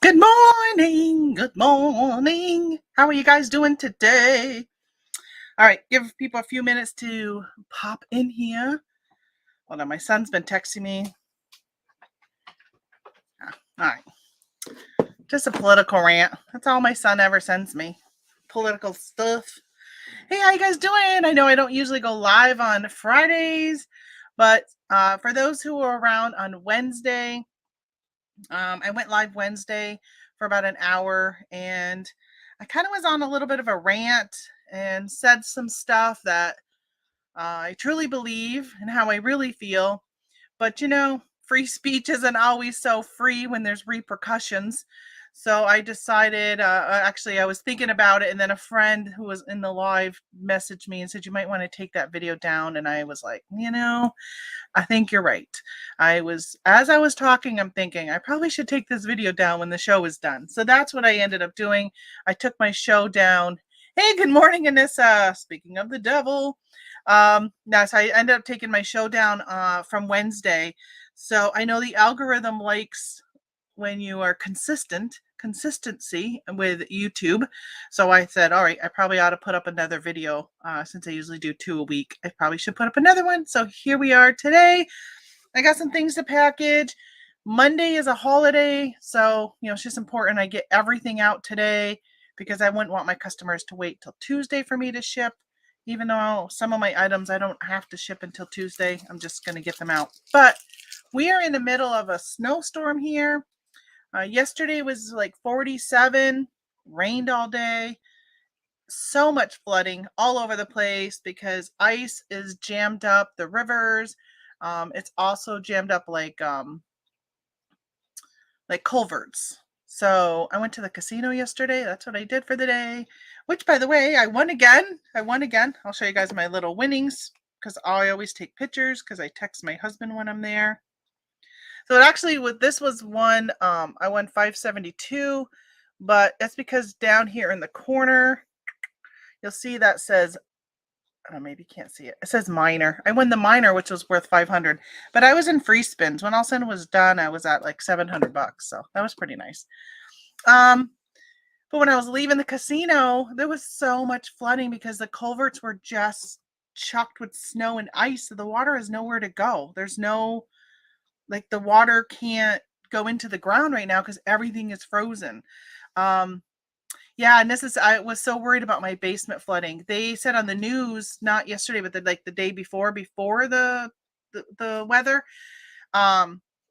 Good morning. Good morning. How are you guys doing today? All right, give people a few minutes to pop in here. Hold on, my son's been texting me. All right. Just a political rant. That's all my son ever sends me. Political stuff. Hey, how you guys doing? I know I don't usually go live on Fridays, but for those who are around on Wednesday, I went live Wednesday for about an hour, and I kind of was on a little bit of a rant and said some stuff that I truly believe and how I really feel. But free speech isn't always so free when there's repercussions. So I decided, actually, I was thinking about it, and then a friend who was in the live messaged me and said, you might want to take that video down. And I was like, I think you're right. As I was talking, I'm thinking I probably should take this video down when the show is done. So that's what I ended up doing. I took my show down. Hey, good morning, Anissa. Speaking of the devil. So I ended up taking my show down from Wednesday. So I know the algorithm likes when you are consistency with YouTube. So I said, all right, I probably ought to put up another video since I usually do 2 a week. I probably should put up another one. So here we are today. I got some things to package. Monday is a holiday. So, it's just important I get everything out today because I wouldn't want my customers to wait till Tuesday for me to ship. Even though some of my items I don't have to ship until Tuesday, I'm just going to get them out. But we are in the middle of a snowstorm here. Yesterday was like 47, rained all day. So much flooding all over the place because ice is jammed up the rivers. It's also jammed up like culverts. So I went to the casino yesterday. That's what I did for the day. Which, by the way, I won again. I'll show you guys my little winnings because I always take pictures because I text my husband when I'm there. So this was one, I won 572, but that's because down here in the corner, you'll see that says, maybe you can't see it. It says minor. I won the minor, which was worth 500, but I was in free spins. When all said was done, I was at like $700. So that was pretty nice. But when I was leaving the casino, there was so much flooding because the culverts were just chucked with snow and ice. So the water has nowhere to go. There's no, the water can't go into the ground right now because everything is frozen. And I was so worried about my basement flooding. They said on the news, not yesterday, but the day before the weather,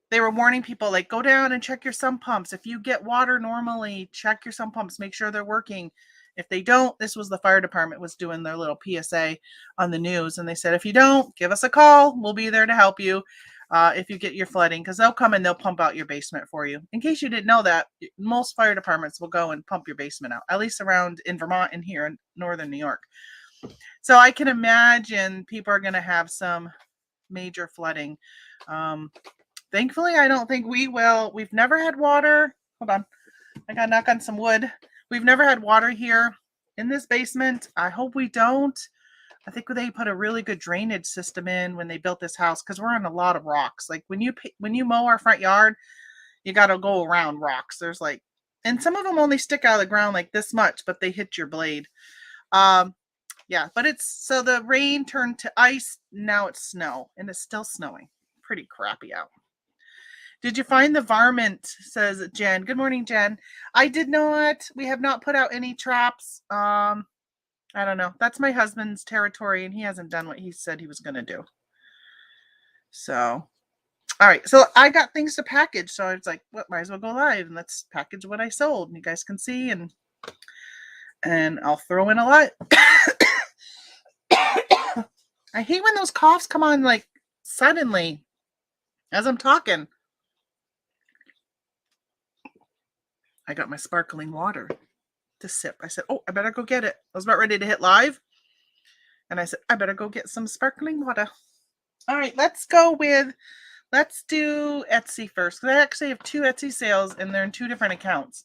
they were warning people, go down and check your sump pumps. If you get water normally, check your sump pumps, make sure they're working. If they don't, this was the fire department was doing their little PSA on the news. And they said, if you don't, give us a call. We'll be there to help you if you get your flooding, because they'll come and they'll pump out your basement for you. In case you didn't know that, most fire departments will go and pump your basement out, at least around in Vermont and here in northern New York. So I can imagine people are going to have some major flooding. Thankfully, I don't think we will. We've never had water. Hold on. I got to knock on some wood. We've never had water here in this basement. I hope we don't. I think they put a really good drainage system in when they built this house because we're on a lot of rocks. Like when you mow our front yard, you got to go around rocks. There's and some of them only stick out of the ground like this much, but they hit your blade. But so the rain turned to ice. Now it's snow, and it's still snowing. Pretty crappy out. Did you find the varmint? Says Jen. Good morning, Jen. I did not. We have not put out any traps. I don't know. That's my husband's territory, and he hasn't done what he said he was going to do. So, all right. So I got things to package. So I was like, might as well go live and let's package what I sold. And you guys can see, and I'll throw in a lot. I hate when those coughs come on suddenly as I'm talking. I got my sparkling water to sip. I said, I better go get it. I was about ready to hit live. And I said, I better go get some sparkling water. All right, let's do Etsy first. Because I actually have 2 Etsy sales and they're in 2 different accounts.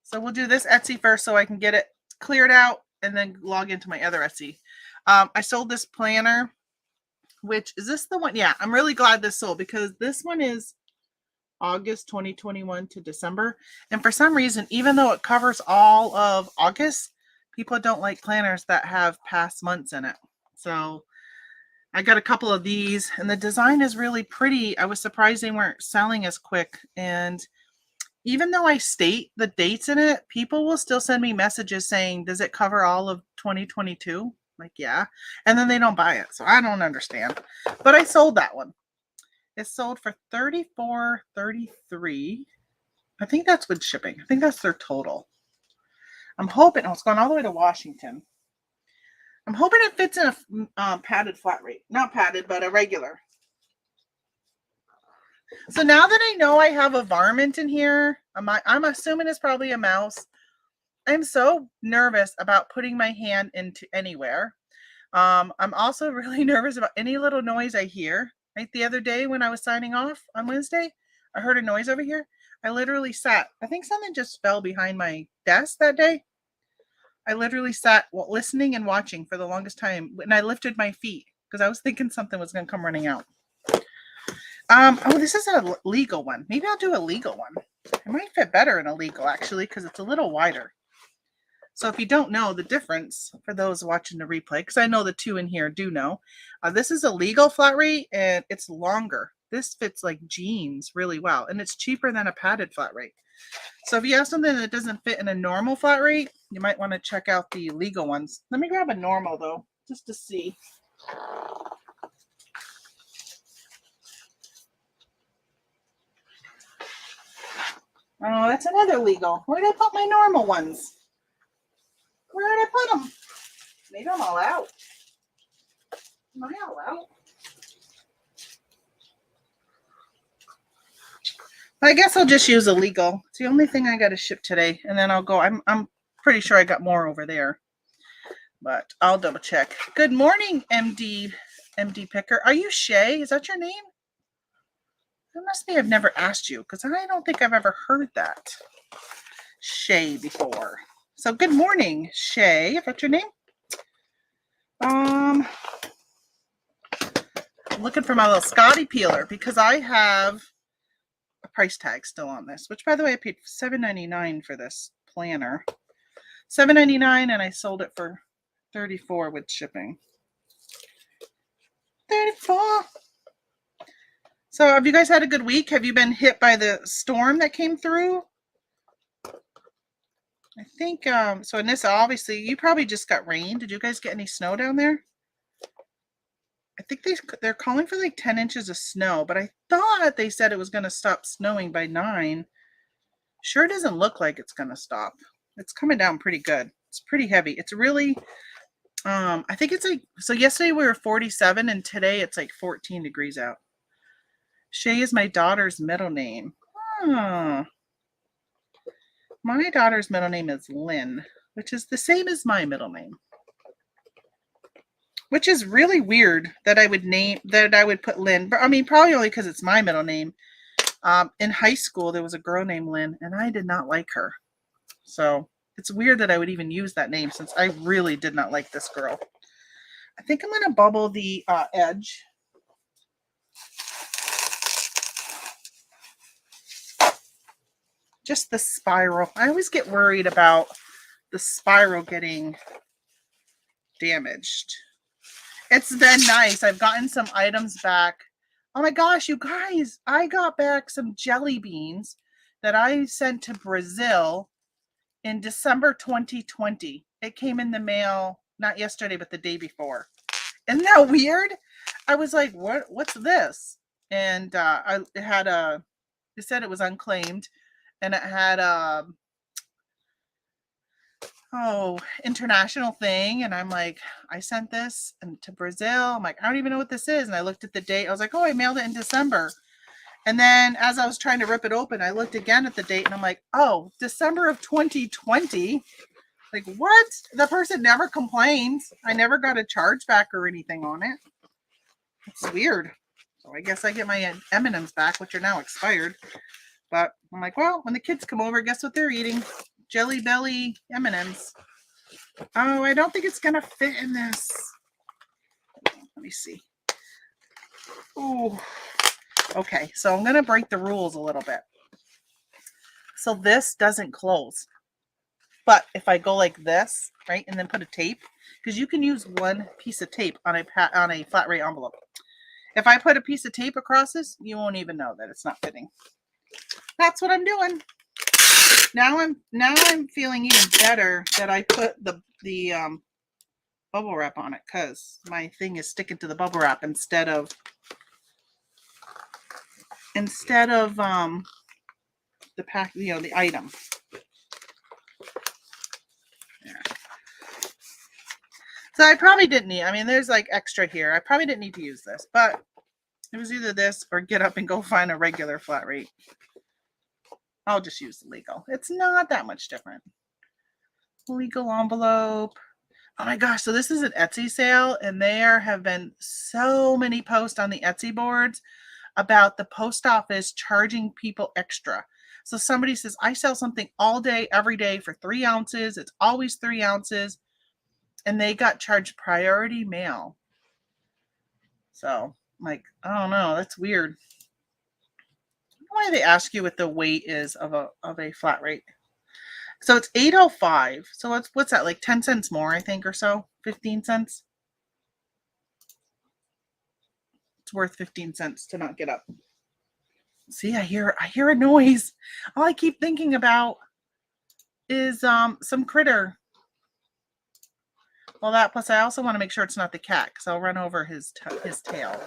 So we'll do this Etsy first so I can get it cleared out and then log into my other Etsy. I sold this planner, which is this the one? Yeah, I'm really glad this sold because this one is August 2021 to December. And for some reason, even though it covers all of August, people don't like planners that have past months in it. So I got a couple of these, and the design is really pretty. I was surprised they weren't selling as quick. And even though I state the dates in it, people will still send me messages saying, does it cover all of 2022? Like, yeah. And then they don't buy it. So I don't understand. But I sold that one. It sold for $34.33. I think that's with shipping. I think that's their total. I'm hoping, it's going all the way to Washington. I'm hoping it fits in a padded flat rate. Not padded, but a regular. So now that I know I have a varmint in here, I'm assuming it's probably a mouse. I'm so nervous about putting my hand into anywhere. I'm also really nervous about any little noise I hear. Like the other day when I was signing off on Wednesday, I heard a noise over here. I literally sat. I think something just fell behind my desk that day. I literally sat listening and watching for the longest time, and I lifted my feet because I was thinking something was going to come running out. Oh, this is a legal one. Maybe I'll do a legal one. It might fit better in a legal, actually, because it's a little wider. So if you don't know the difference, for those watching the replay, because I know the two in here do know, this is a legal flat rate, and it's longer. This fits like jeans really well, and it's cheaper than a padded flat rate. So if you have something that doesn't fit in a normal flat rate, you might want to check out the legal ones. Let me grab a normal, though, just to see. Oh, that's another legal. Where did I put my normal ones? Where did I put them? Maybe I'm all out. Am I all out? I guess I'll just use a legal. It's the only thing I got to ship today, and then I'll go. I'm pretty sure I got more over there, but I'll double check. Good morning, MD Picker. Are you Shay? Is that your name? It must be I've never asked you, because I don't think I've ever heard that Shay before. So good morning, Shay. If that's your name. I'm looking for my little Scotty peeler because I have a price tag still on this, which, by the way, I paid $7.99 for this planner. $7.99, and I sold it for $34 with shipping. $34. So have you guys had a good week? Have you been hit by the storm that came through? I think, so in this, obviously, you probably just got rain. Did you guys get any snow down there? I think they're calling for like 10 inches of snow, but I thought they said it was going to stop snowing by 9. Sure doesn't look like it's going to stop. It's coming down pretty good. It's pretty heavy. It's really, I think it's like, so yesterday we were 47 and today it's like 14 degrees out. Shay is my daughter's middle name. Oh. My daughter's middle name is Lynn, which is the same as my middle name. Which is really weird that I would put Lynn, but I mean, probably only because it's my middle name. In high school, there was a girl named Lynn, and I did not like her. So it's weird that I would even use that name since I really did not like this girl. I think I'm going to bubble the edge. Just the spiral. I always get worried about the spiral getting damaged. It's been nice. I've gotten some items back. Oh my gosh, you guys, I got back some jelly beans that I sent to Brazil in December 2020. It came in the mail, not yesterday, but the day before. Isn't that weird? I was like, what's this? And it said it was unclaimed, and it had international thing. And I'm like, I sent this to Brazil. I'm like, I don't even know what this is. And I looked at the date. I was like, oh, I mailed it in December. And then as I was trying to rip it open, I looked again at the date and I'm like, oh, December of 2020. Like, what? The person never complained. I never got a chargeback or anything on it. It's weird. So I guess I get my M&Ms back, which are now expired. But I'm like, well, when the kids come over, guess what they're eating? Jelly Belly M&Ms. Oh, I don't think it's going to fit in this. Let me see. Oh, Okay, so I'm going to break the rules a little bit. So this doesn't close. But if I go like this, right, and then put a tape, because you can use one piece of tape on a flat rate envelope. If I put a piece of tape across this, you won't even know that it's not fitting. That's what I'm doing. Now I'm feeling even better that I put the bubble wrap on it, because my thing is sticking to the bubble wrap instead of the pack, the item. There. So I probably didn't need, I mean, there's like extra here. I probably didn't need to use this, but it was either this or get up and go find a regular flat rate. I'll just use the legal. It's not that much different. Legal envelope. Oh my gosh, so this is an Etsy sale, and there have been so many posts on the Etsy boards about the post office charging people extra. So somebody says, I sell something all day, every day for 3 ounces. It's always 3 ounces. And they got charged priority mail. So, like, I don't know. That's weird. Why they ask you what the weight is of a flat rate. So it's $8.05. So what's that, like 10 cents more, I think, or so? 15 cents. It's worth 15 cents to not get up. See, I hear a noise. All I keep thinking about is some critter. Well, that, plus I also want to make sure it's not the cat, because I'll run over his tail.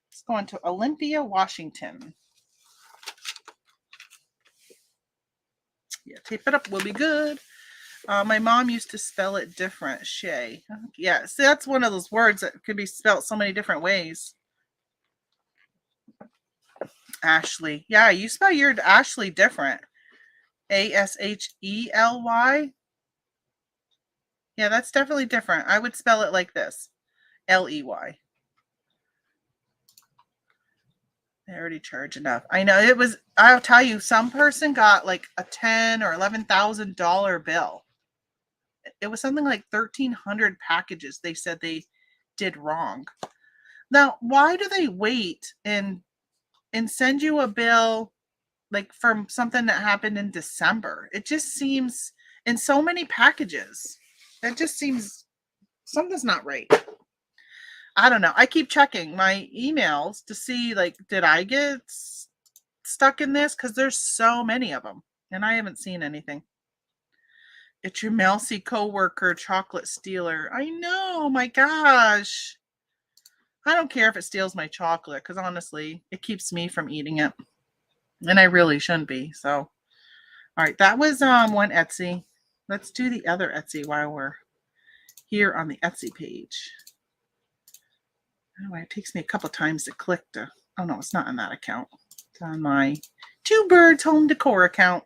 It's going to Olympia, Washington. Yeah, tape it up will be good. My mom used to spell it different. Shay. Yeah, see, that's one of those words that could be spelled so many different ways. Ashley. Yeah, you spell your Ashley different. Ashely. Yeah, that's definitely different. I would spell it like this. Ley. They already charge enough. I know it was, I'll tell you, some person got like a $10,000 or $11,000 bill. It was something like 1,300 packages they said they did wrong. Now, why do they wait and send you a bill like from something that happened in December? It just seems, in so many packages, it just seems something's not right. I don't know. I keep checking my emails to see, like, did I get stuck in this? Because there's so many of them, and I haven't seen anything. It's your mousy coworker, chocolate stealer. I know, my gosh. I don't care if it steals my chocolate, because honestly, it keeps me from eating it. And I really shouldn't be. So, all right, that was one Etsy. Let's do the other Etsy while we're here on the Etsy page. Anyway, it takes me a couple times to click to, oh no, it's not on that account. It's on my Two Birds Home Decor account.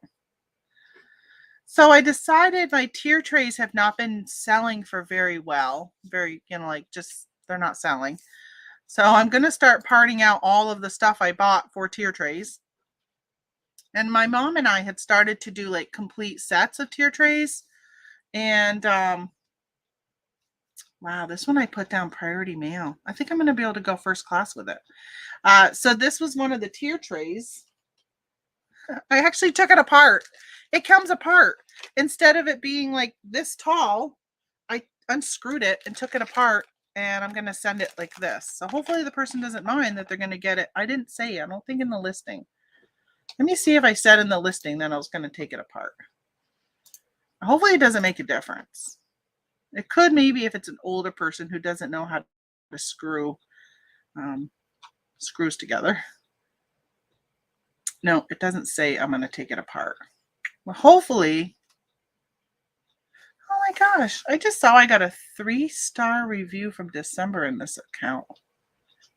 So I decided my tier trays have not been selling for very well. Very, like, just, they're not selling. So I'm going to start parting out all of the stuff I bought for tier trays. And my mom and I had started to do like complete sets of tier trays. And wow, this one I put down priority mail. I think I'm going to be able to go first class with it. So this was one of the tier trays. I actually took it apart. It comes apart. Instead of it being like this tall, I unscrewed it and took it apart, and I'm going to send it like this. So hopefully the person doesn't mind that they're going to get it. I didn't say, I don't think, in the listing. Let me see if I said in the listing that I was going to take it apart. Hopefully it doesn't make a difference. It could, maybe, if it's an older person who doesn't know how to screw screws together. No, it doesn't say I'm going to take it apart. Well, hopefully. Oh my gosh, I just saw I got a 3-star review from December in this account.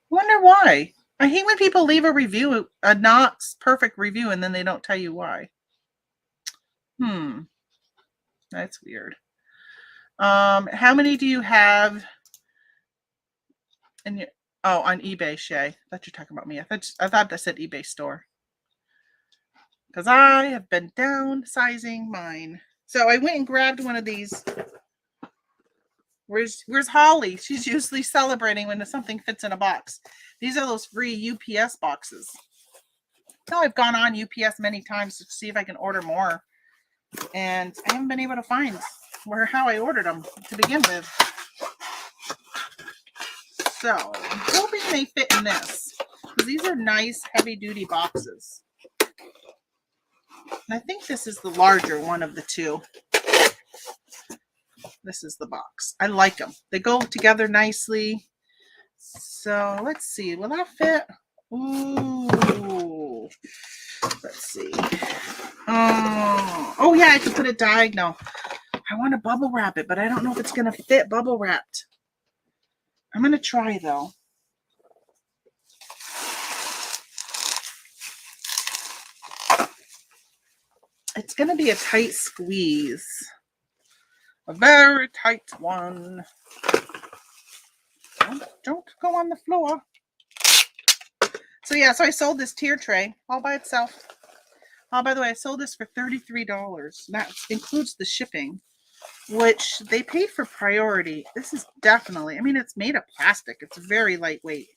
Wonder why. I hate when people leave a review, a not perfect review, and then they don't tell you why. That's weird. How many do you have in your, oh, on eBay, Shay? I thought you were talking about me. I thought that said eBay store. Because I have been downsizing mine. So I went and grabbed one of these Where's Holly? She's usually celebrating when something fits in a box. These are those free UPS boxes. So I've gone on UPS many times to see if I can order more, and I haven't been able to find how I ordered them to begin with. So I'm hoping they fit in this, because these are nice heavy-duty boxes. And I think this is the larger one of the two. This is the box. I like them. They go together nicely. So let's see. Will that fit? Ooh. Let's see. Oh yeah, I could put it diagonal. I want to bubble wrap it, but I don't know if it's going to fit bubble wrapped. I'm going to try though. It's going to be a tight squeeze. A very tight one. Don't go on the floor. So yeah, so I sold this tier tray all by itself. Oh, by the way, I sold this for $33. That includes the shipping, which they paid for priority. This is definitely, I mean, it's made of plastic. It's very lightweight.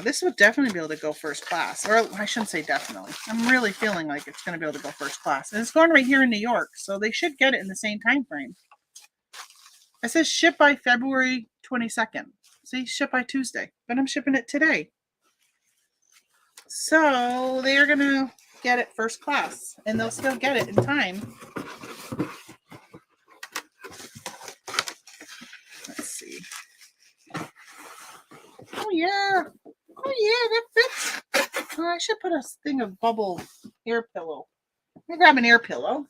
This would definitely be able to go first class. Or I shouldn't say definitely. I'm really feeling like it's going to be able to go first class. And it's going right here in New York, so they should get it in the same time frame. It says ship by February 22nd. See, ship by Tuesday. But I'm shipping it today. So they're going to get it first class. And they'll still get it in time. Let's see. Oh, yeah. Oh, yeah, that fits. Oh, I should put a thing of bubble air pillow. Let me grab an air pillow.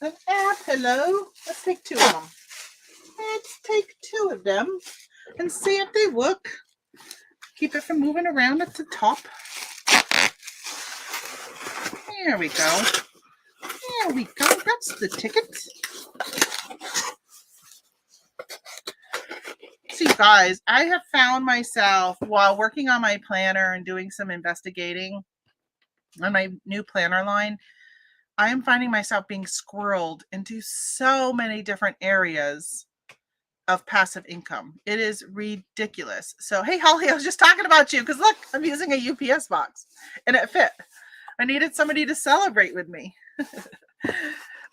An air pillow. Let's take two of them. Let's take two of them and see if they work. Keep it from moving around at the top. There we go. There we go. That's the ticket. See, guys, I have found myself while working on my planner and doing some investigating on my new planner line, I am finding myself being squirreled into so many different areas of passive income. It is ridiculous. So, hey, Holly, I was just talking about you because look, I'm using a UPS box and it fit. I needed somebody to celebrate with me.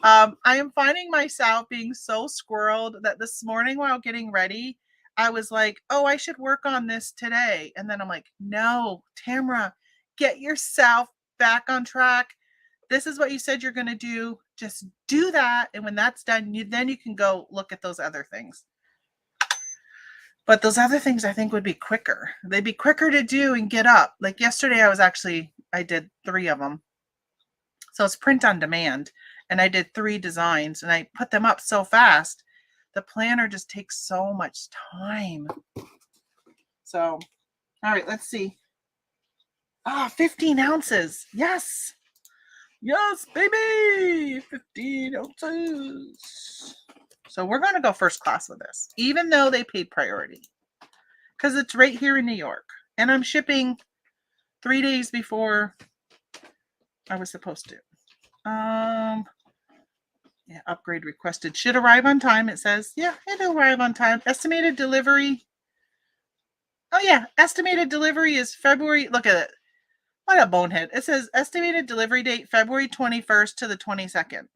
I am finding myself being so squirreled that this morning while getting ready, I was like, oh, I should work on this today. And then I'm like, no, Tamara, get yourself back on track. This is what you said you're going to do. Just do that. And when that's done, then you can go look at those other things. But those other things I think would be quicker. They'd be quicker to do and get up. Like yesterday, I did 3 of them. So it's print on demand. And I did 3 designs and I put them up so fast. The planner just takes so much time. So, all right, let's see. 15 ounces. Yes. Yes, baby. 15 ounces. So we're going to go first class with this, even though they paid priority. Because it's right here in New York. And I'm shipping 3 days before I was supposed to. Yeah, upgrade requested. Should arrive on time, it says. Yeah, it'll arrive on time. Estimated delivery. Oh, yeah. Estimated delivery is February. Look at it. What a bonehead. It says estimated delivery date February 21st to the 22nd.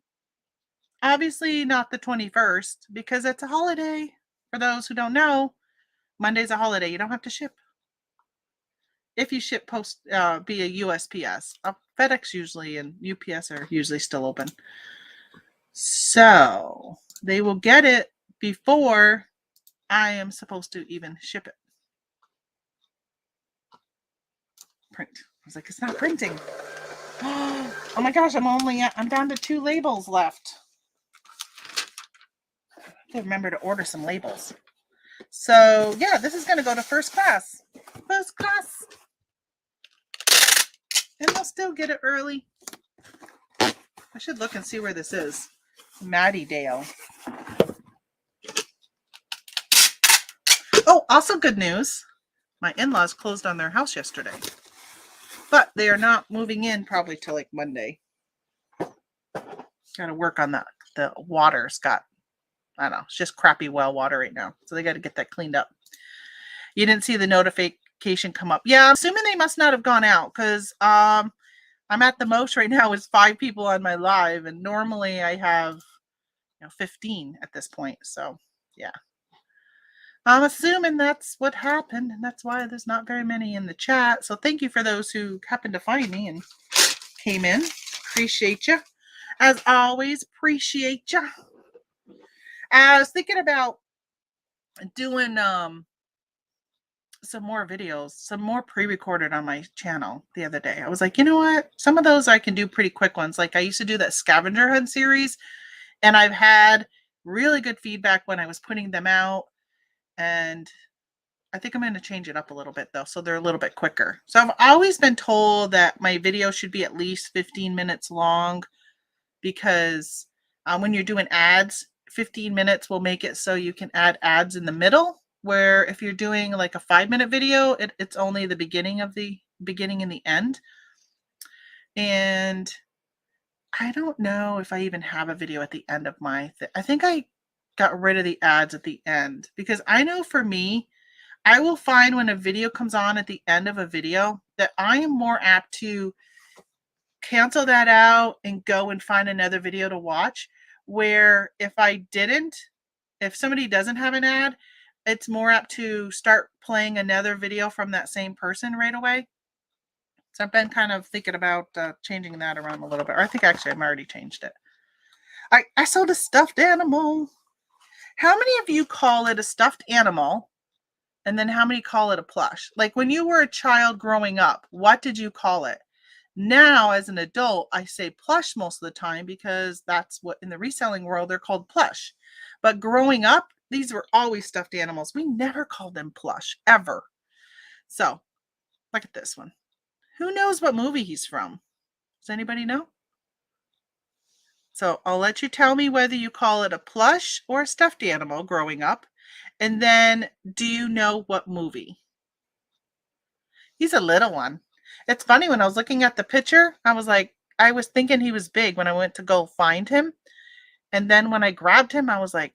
Obviously not the 21st because it's a holiday. For those who don't know, Monday's a holiday. You don't have to ship. If you ship post via USPS. FedEx usually and UPS are usually still open. So they will get it before I am supposed to even ship it. Print. I was like, it's not printing. Oh my gosh, I'm down to 2 labels left. I have to remember to order some labels. So yeah, this is going to go to first class. First class. And they'll still get it early. I should look and see where this is. Maddie Dale. Oh, also good news. My in-laws closed on their house yesterday. But they are not moving in probably till like Monday. Got to work on that the water's got, I don't know, it's just crappy well water right now. So they got to get that cleaned up. You didn't see the notification come up. Yeah, I'm assuming they must not have gone out because I'm at the most right now is 5 people on my live, and normally I have 15 at this point. So yeah, I'm assuming that's what happened, and that's why there's not very many in the chat. So thank you for those who happened to find me and came in. Appreciate you. As always, appreciate you. I was thinking about doing some more videos, some more pre-recorded on my channel the other day. I was like, you know what? Some of those I can do pretty quick ones. Like I used to do that scavenger hunt series, and I've had really good feedback when I was putting them out. And I think I'm going to change it up a little bit though, so they're a little bit quicker. So I've always been told that my video should be at least 15 minutes long because when you're doing ads, 15 minutes will make it so you can add ads in the middle, where if you're doing like a 5-minute video, it's only the beginning and the end. And I don't know if I even have a video at the end of my I think I got rid of the ads at the end because I know for me, I will find when a video comes on at the end of a video that I am more apt to cancel that out and go and find another video to watch. Where if somebody doesn't have an ad, it's more apt to start playing another video from that same person right away. So I've been kind of thinking about changing that around a little bit. Or I think actually I've already changed it. I sold a stuffed animal. How many of you call it a stuffed animal? And then how many call it a plush? Like when you were a child growing up, what did you call it? Now, as an adult, I say plush most of the time because that's what in the reselling world they're called plush. But growing up, these were always stuffed animals. We never called them plush, ever. So, look at this one. Who knows what movie he's from? Does anybody know? So, I'll let you tell me whether you call it a plush or a stuffed animal growing up. And then, do you know what movie? He's a little one. It's funny, when I was looking at the picture, I was thinking he was big when I went to go find him. And then when I grabbed him, I was like,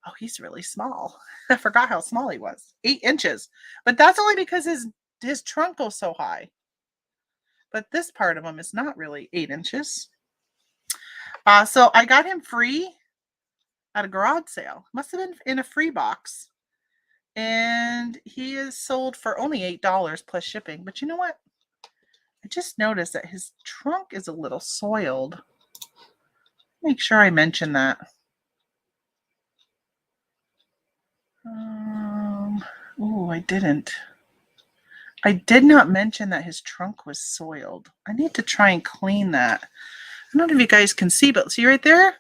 oh, he's really small. I forgot how small he was. 8 inches. But that's only because his trunk goes so high. But this part of him is not really 8 inches. So I got him free at a garage sale. Must have been in a free box. And he is sold for only $8 plus shipping. But you know what? I just noticed that his trunk is a little soiled. Make sure I mention that. Oh, I didn't. I did not mention that his trunk was soiled. I need to try and clean that. I don't know if you guys can see, but see right there?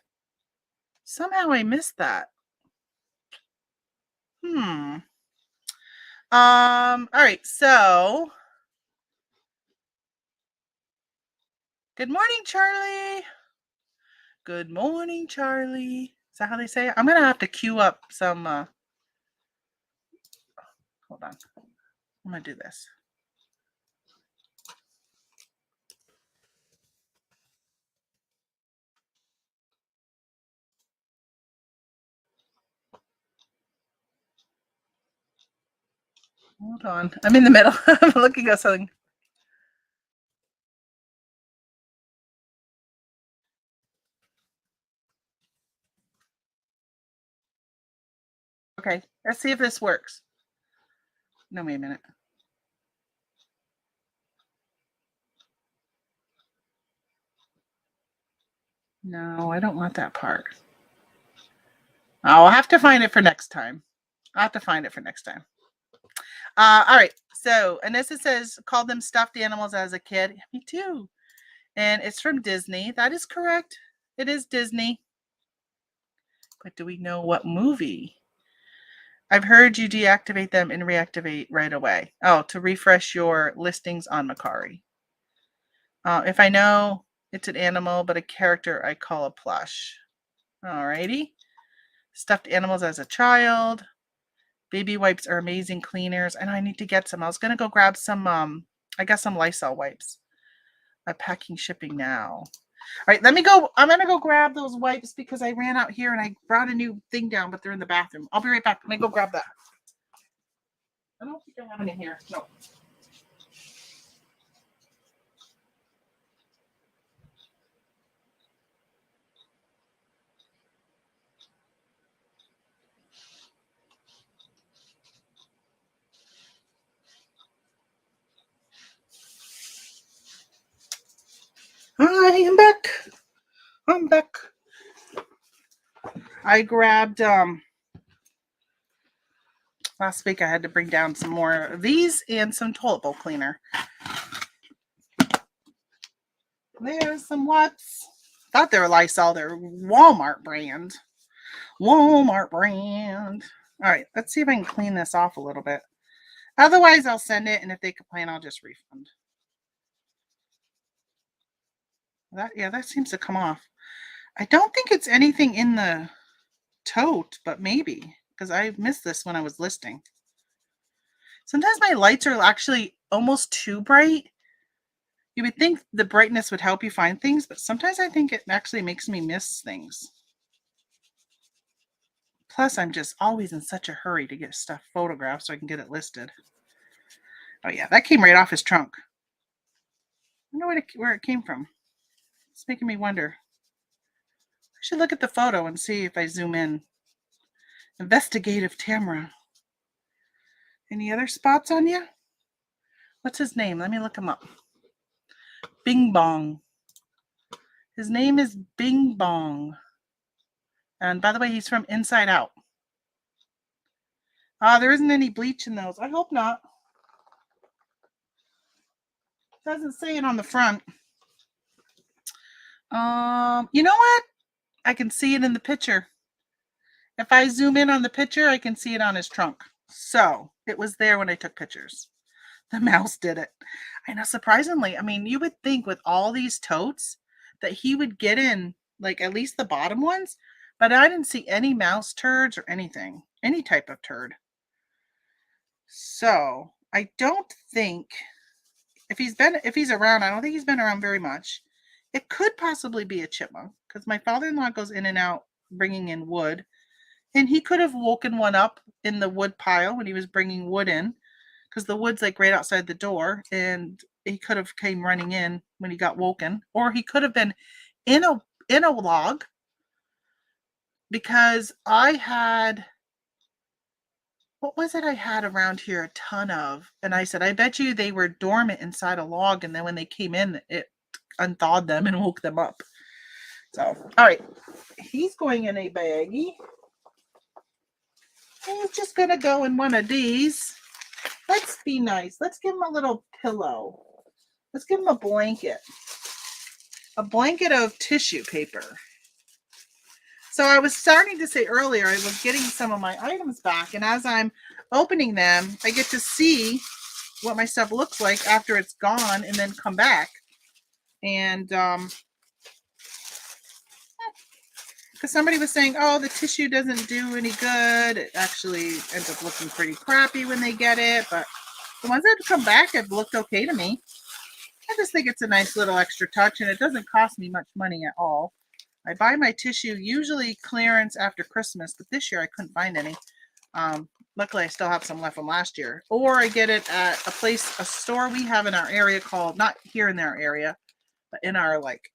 Somehow I missed that. All right, so good morning, Charlie. Good morning, Charlie. Is that how they say it? I'm gonna have to queue up some hold on. I'm gonna do this. Hold on. I'm in the middle. I'm looking at something. Okay, let's see if this works. No, wait a minute. No, I don't want that part. I'll have to find it for next time. All right. So Anissa says, called them stuffed animals as a kid. Yeah, me too. And it's from Disney. That is correct. It is Disney. But do we know what movie? I've heard you deactivate them and reactivate right away. Oh, to refresh your listings on Macari. If I know it's an animal, but a character I call a plush. Alrighty. Stuffed animals as a child. Baby wipes are amazing cleaners. And I need to get some. I was going to go grab some, I got some Lysol wipes. I'm packing shipping now. right, let me go. I'm going to go grab those wipes because I ran out here and I brought a new thing down, but they're in the bathroom. I'll be right back. Let me go grab that. I don't think I have any here. No. I am back. I'm back. I grabbed last week I had to bring down some more of these and some toilet bowl cleaner. There's some wipes. Thought they were Lysol. They're Walmart brand. Walmart brand. All right, let's see if I can clean this off a little bit. Otherwise, I'll send it, and if they complain, I'll just refund. That seems to come off. I don't think it's anything in the tote, but maybe, because I missed this when I was listing. Sometimes my lights are actually almost too bright. You would think the brightness would help you find things, but sometimes I think it actually makes me miss things. Plus, I'm just always in such a hurry to get stuff photographed so I can get it listed. Oh yeah, that came right off his trunk. I wonder where it came from. It's making me wonder. I should look at the photo and see if I zoom in. Investigative camera. Any other spots on you? What's his name? Let me look him up. Bing Bong. His name is Bing Bong. And by the way, he's from Inside Out. There isn't any bleach in those. I hope not. It doesn't say it on the front. You know what? I can see it in the picture. If I zoom in on the picture, I can see it on his trunk. So it was there when I took pictures. The mouse did it. I know, surprisingly. I mean, you would think with all these totes that he would get in, like at least the bottom ones, but I didn't see any mouse turds or anything, any type of turd. So I don't think if he's around, I don't think he's been around very much. It could possibly be a chipmunk because my father-in-law goes in and out bringing in wood, and he could have woken one up in the wood pile when he was bringing wood in, because the wood's like right outside the door, and he could have came running in when he got woken, or he could have been in a log, because I had, what was it I had around here a ton of, and I said I bet you they were dormant inside a log, and then when they came in it unthawed them and woke them up. So all right, he's going in a baggie. He's just gonna go in one of these. Let's be nice. Let's give him a little pillow. Let's give him a blanket of tissue paper. So I was starting to say earlier, I was getting some of my items back, and as I'm opening them, I get to see what my stuff looks like after it's gone and then come back. And because somebody was saying, oh, the tissue doesn't do any good. It actually ends up looking pretty crappy when they get it. But the ones that have come back have looked okay to me. I just think it's a nice little extra touch, and it doesn't cost me much money at all. I buy my tissue usually clearance after Christmas, but this year I couldn't find any. Luckily, I still have some left from last year. Or I get it at a store we have in our area called, not here in our area, but in our like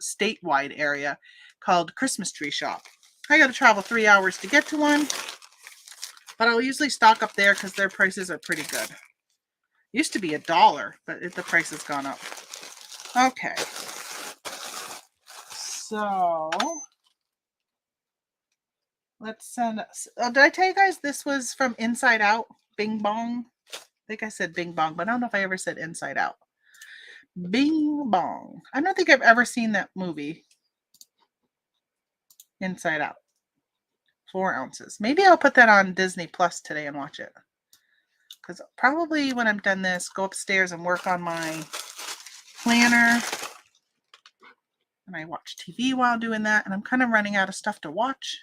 statewide area called Christmas Tree Shop. I got to travel 3 hours to get to one, but I'll usually stock up there because their prices are pretty good. Used to be $1, but the price has gone up. Okay. So let's send. Did I tell you guys this was from Inside Out? Bing Bong. I think I said Bing Bong, but I don't know if I ever said Inside Out. Bing Bong. I don't think I've ever seen that movie. Inside Out. 4 ounces. Maybe I'll put that on Disney Plus today and watch it. Because probably when I'm done this, go upstairs and work on my planner. And I watch TV while doing that. And I'm kind of running out of stuff to watch.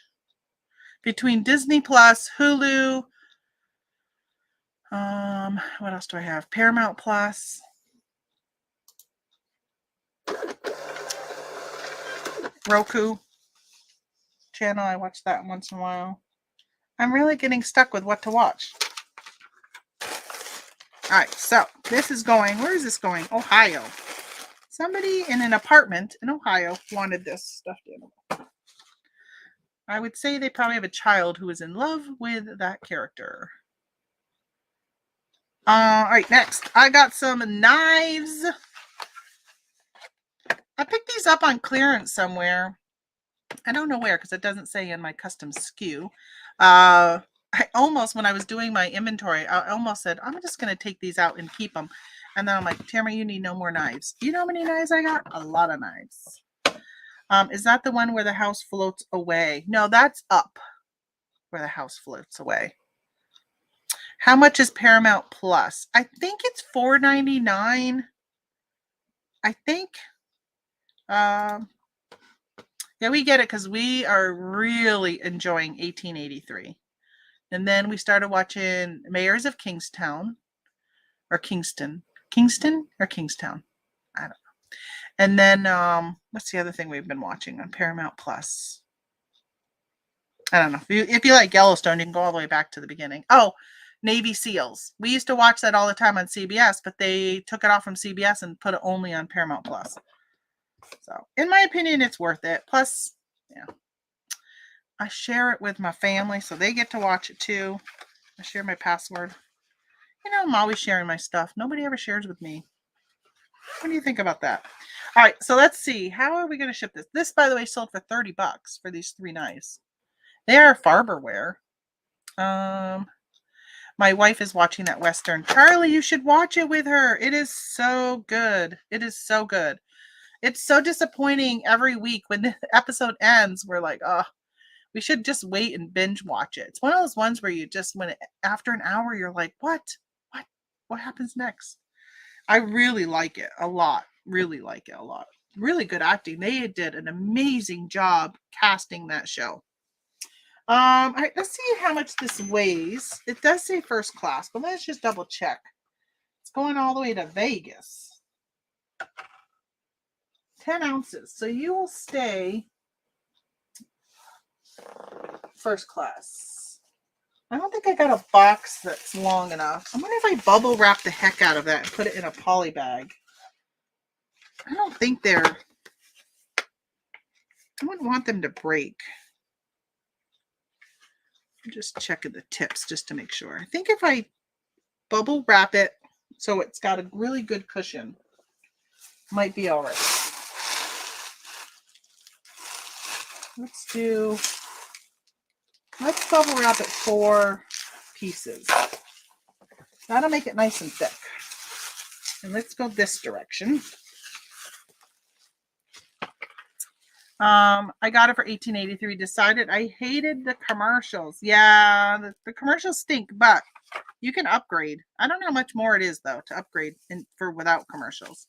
Between Disney Plus, Hulu, what else do I have? Paramount Plus. Roku channel. I watch that once in a while. I'm really getting stuck with what to watch. All right, so this is going, where is this going? Ohio. Somebody in an apartment in Ohio wanted this stuffed animal. I would say they probably have a child who is in love with that character. All right, next. I got some knives. I picked these up on clearance somewhere. I don't know where because it doesn't say in my custom SKU. I almost, when I was doing my inventory, I almost said, I'm just going to take these out and keep them. And then I'm like, Tamara, you need no more knives. You know how many knives I got? A lot of knives. Is that the one where the house floats away? No, that's up where the house floats away. How much is Paramount Plus? I think it's $4.99. I think. Yeah, we get it because we are really enjoying 1883. And then we started watching Mayors of Kingstown or Kingston. Kingston or Kingstown? I don't know. And then what's the other thing we've been watching on Paramount Plus? I don't know. If you like Yellowstone, you can go all the way back to the beginning. Oh, Navy SEALs. We used to watch that all the time on CBS, but they took it off from CBS and put it only on Paramount Plus. So, in my opinion, it's worth it. Plus, yeah, I share it with my family, so they get to watch it too. I share my password. You know, I'm always sharing my stuff. Nobody ever shares with me. What do you think about that? All right, so let's see. How are we going to ship this? This, by the way, sold for $30 for these 3 knives. They are Farberware. My wife is watching that Western. Charlie, you should watch it with her. It is so good. It is so good. It's so disappointing every week when the episode ends. We're like, oh, we should just wait and binge watch it. It's one of those ones where you just, after an hour, you're like, what happens next? I really like it a lot. Really like it a lot. Really good acting. They did an amazing job casting that show. All right, let's see how much this weighs. It does say first class, but let's just double check. It's going all the way to Vegas. 10 ounces. So you will stay first class. I don't think I got a box that's long enough. I wonder if I bubble wrap the heck out of that and put it in a poly bag. I don't think I wouldn't want them to break. I'm just checking the tips just to make sure. I think if I bubble wrap it so it's got a really good cushion, might be all right. Let's bubble wrap it 4 pieces. That'll make it nice and thick. And let's go this direction. I got it for $18.83. Decided I hated the commercials. Yeah, the commercials stink, but you can upgrade. I don't know how much more it is though to upgrade for without commercials.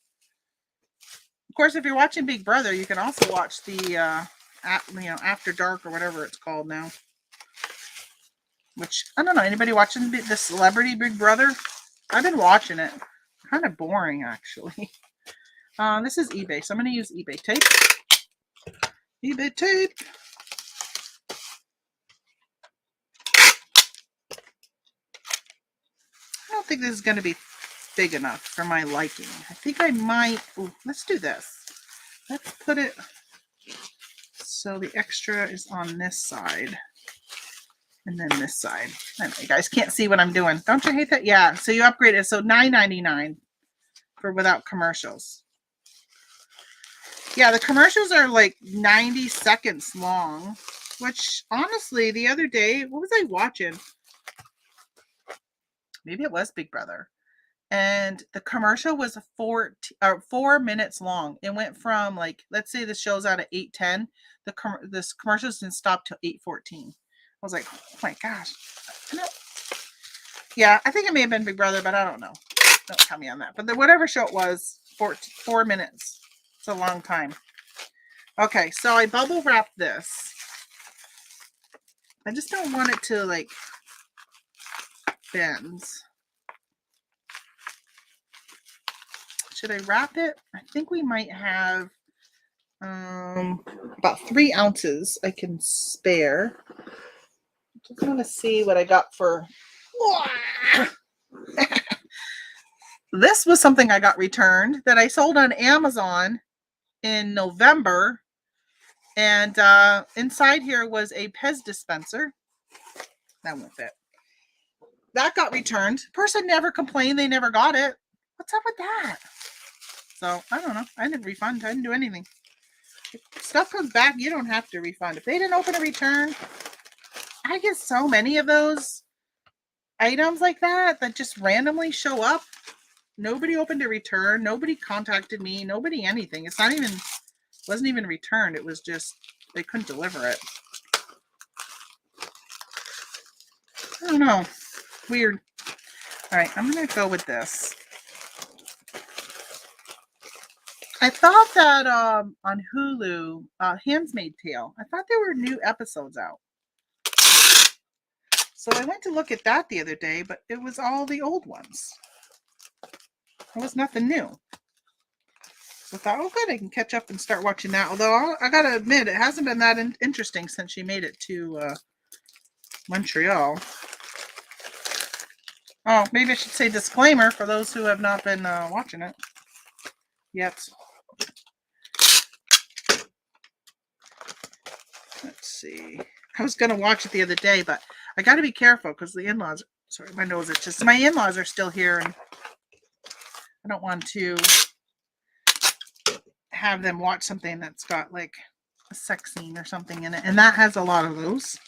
Of course, if you're watching Big Brother, you can also watch the After Dark or whatever it's called now. Which I don't know. Anybody watching the Celebrity Big Brother? I've been watching it. Kind of boring actually. This is eBay, so I'm going to use eBay tape. eBay tape. I don't think this is going to be big enough for my liking. I think I might. Ooh, let's do this. Let's put it so the extra is on this side. And then this side. I know you guys can't see what I'm doing. Don't you hate that? Yeah. So you upgrade it. So $9.99 for without commercials. Yeah, the commercials are like 90 seconds long, which honestly, the other day, what was I watching? Maybe it was Big Brother. And the commercial was 4 minutes long. It went from like, let's say the show's out at 8:10. This commercials didn't stop till 8:14. I was like, oh my gosh. Yeah, I think it may have been Big Brother, but I don't know. Don't tell me on that. But whatever show it was, 4 minutes. It's a long time. Okay, so I bubble wrap this. I just don't want it to like bend. Should I wrap it? I think we might have About 3 ounces I can spare. Just want to see what I got for. This was something I got returned that I sold on Amazon in November. And inside here was a Pez dispenser. That won't fit. That got returned. Person never complained. They never got it. What's up with that? So, I don't know. I didn't refund. I didn't do anything. If stuff comes back, you don't have to refund. If they didn't open a return, I get so many of those items like that just randomly show up. Nobody opened a return. Nobody contacted me. Nobody anything. It's not even, wasn't even returned. It was just, they couldn't deliver it. I don't know. Weird. All right, I'm going to go with this. I thought that on Hulu, Handmaid's Tale, I thought there were new episodes out. So I went to look at that the other day, but it was all the old ones. There was nothing new. So I thought, oh good, I can catch up and start watching that. Although I gotta admit, it hasn't been that interesting since she made it to Montreal. Oh, maybe I should say disclaimer for those who have not been watching it yet. Let's see. I was going to watch it the other day, but I got to be careful because the in-laws, sorry, my nose itches. My in-laws are still here and I don't want to have them watch something that's got like a sex scene or something in it. And that has a lot of those.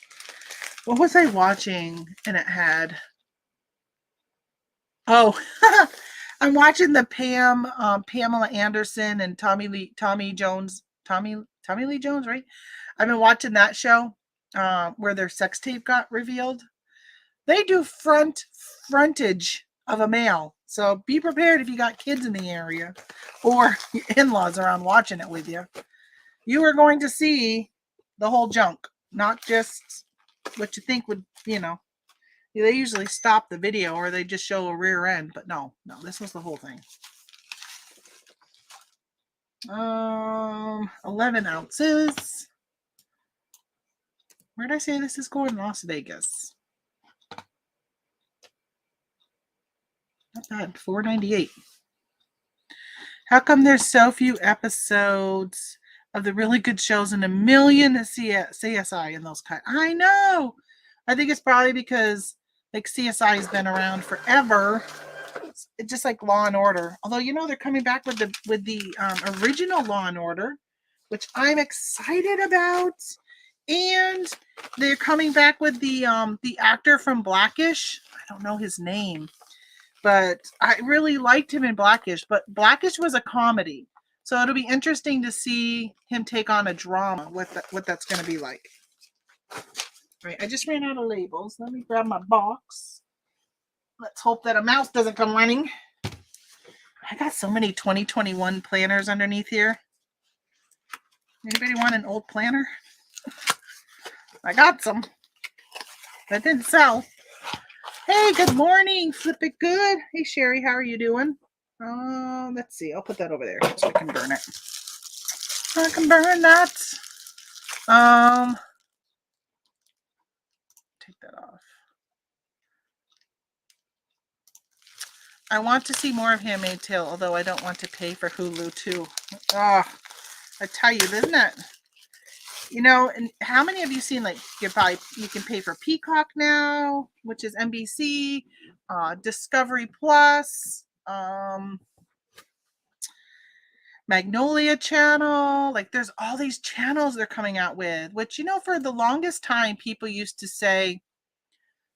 What was I watching? And it had, oh, I'm watching the Pamela Anderson and Tommy Lee Jones, right? I've been watching that show where their sex tape got revealed. They do frontage of a male. So be prepared if you got kids in the area or your in-laws around watching it with you. You are going to see the whole junk, not just what you think would, they usually stop the video or they just show a rear end, but no, this was the whole thing. 11 ounces. Where did I say this is going? Las Vegas. Not bad. $4.98. How come there's so few episodes of the really good shows and a million CSI and those kind? I know. I think it's probably because like CSI has been around forever. It's just like Law and Order. Although they're coming back with the original Law and Order, which I'm excited about. And they're coming back with the actor from Blackish. I don't know his name, but I really liked him in Blackish. But Blackish was a comedy, so it'll be interesting to see him take on a drama. What that's going to be like. All right, I just ran out of labels. Let me grab my box. Let's hope that a mouse doesn't come running. I got so many 2021 planners underneath here. Anybody want an old planner? I got some. That didn't sell. Hey, good morning. Flip it good. Hey, Sherry, how are you doing? Let's see. I'll put that over there so I can burn it. I can burn that. Take that off. I want to see more of Handmaid's Tale, although I don't want to pay for Hulu too. Oh, I tell you, isn't it? And how many of you seen like you can pay for Peacock now, which is NBC, Discovery Plus, Magnolia Channel. Like there's all these channels they're coming out with, which for the longest time people used to say,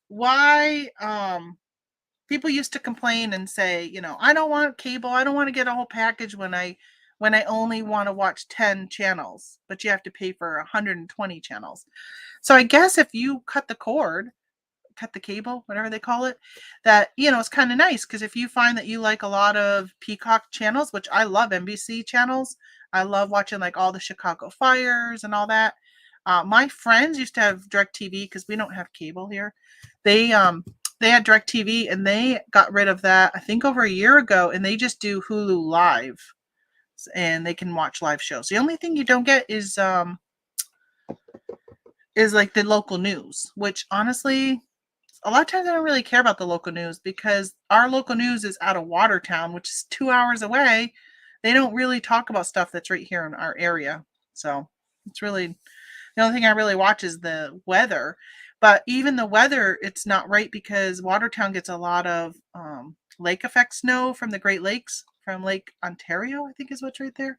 why people used to complain and say, I don't want cable. I don't want to get a whole package when I only want to watch 10 channels, but you have to pay for 120 channels. So I guess if you cut the cord, cut the cable, whatever they call it, that, it's kind of nice because if you find that you like a lot of Peacock channels, which I love NBC channels, I love watching like all the Chicago fires and all that. My friends used to have DirecTV because we don't have cable here. They had DirecTV and they got rid of that, I think over a year ago, and they just do Hulu Live. and they can watch live shows. The only thing you don't get is like the local news, which honestly, a lot of times I don't really care about the local news because our local news is out of Watertown, which is 2 hours away. They don't really talk about stuff that's right here in our area. So it's really, the only thing I really watch is the weather. But even the weather, it's not right because Watertown gets a lot of lake effect snow from the Great Lakes, from Lake Ontario, I think is what's right there.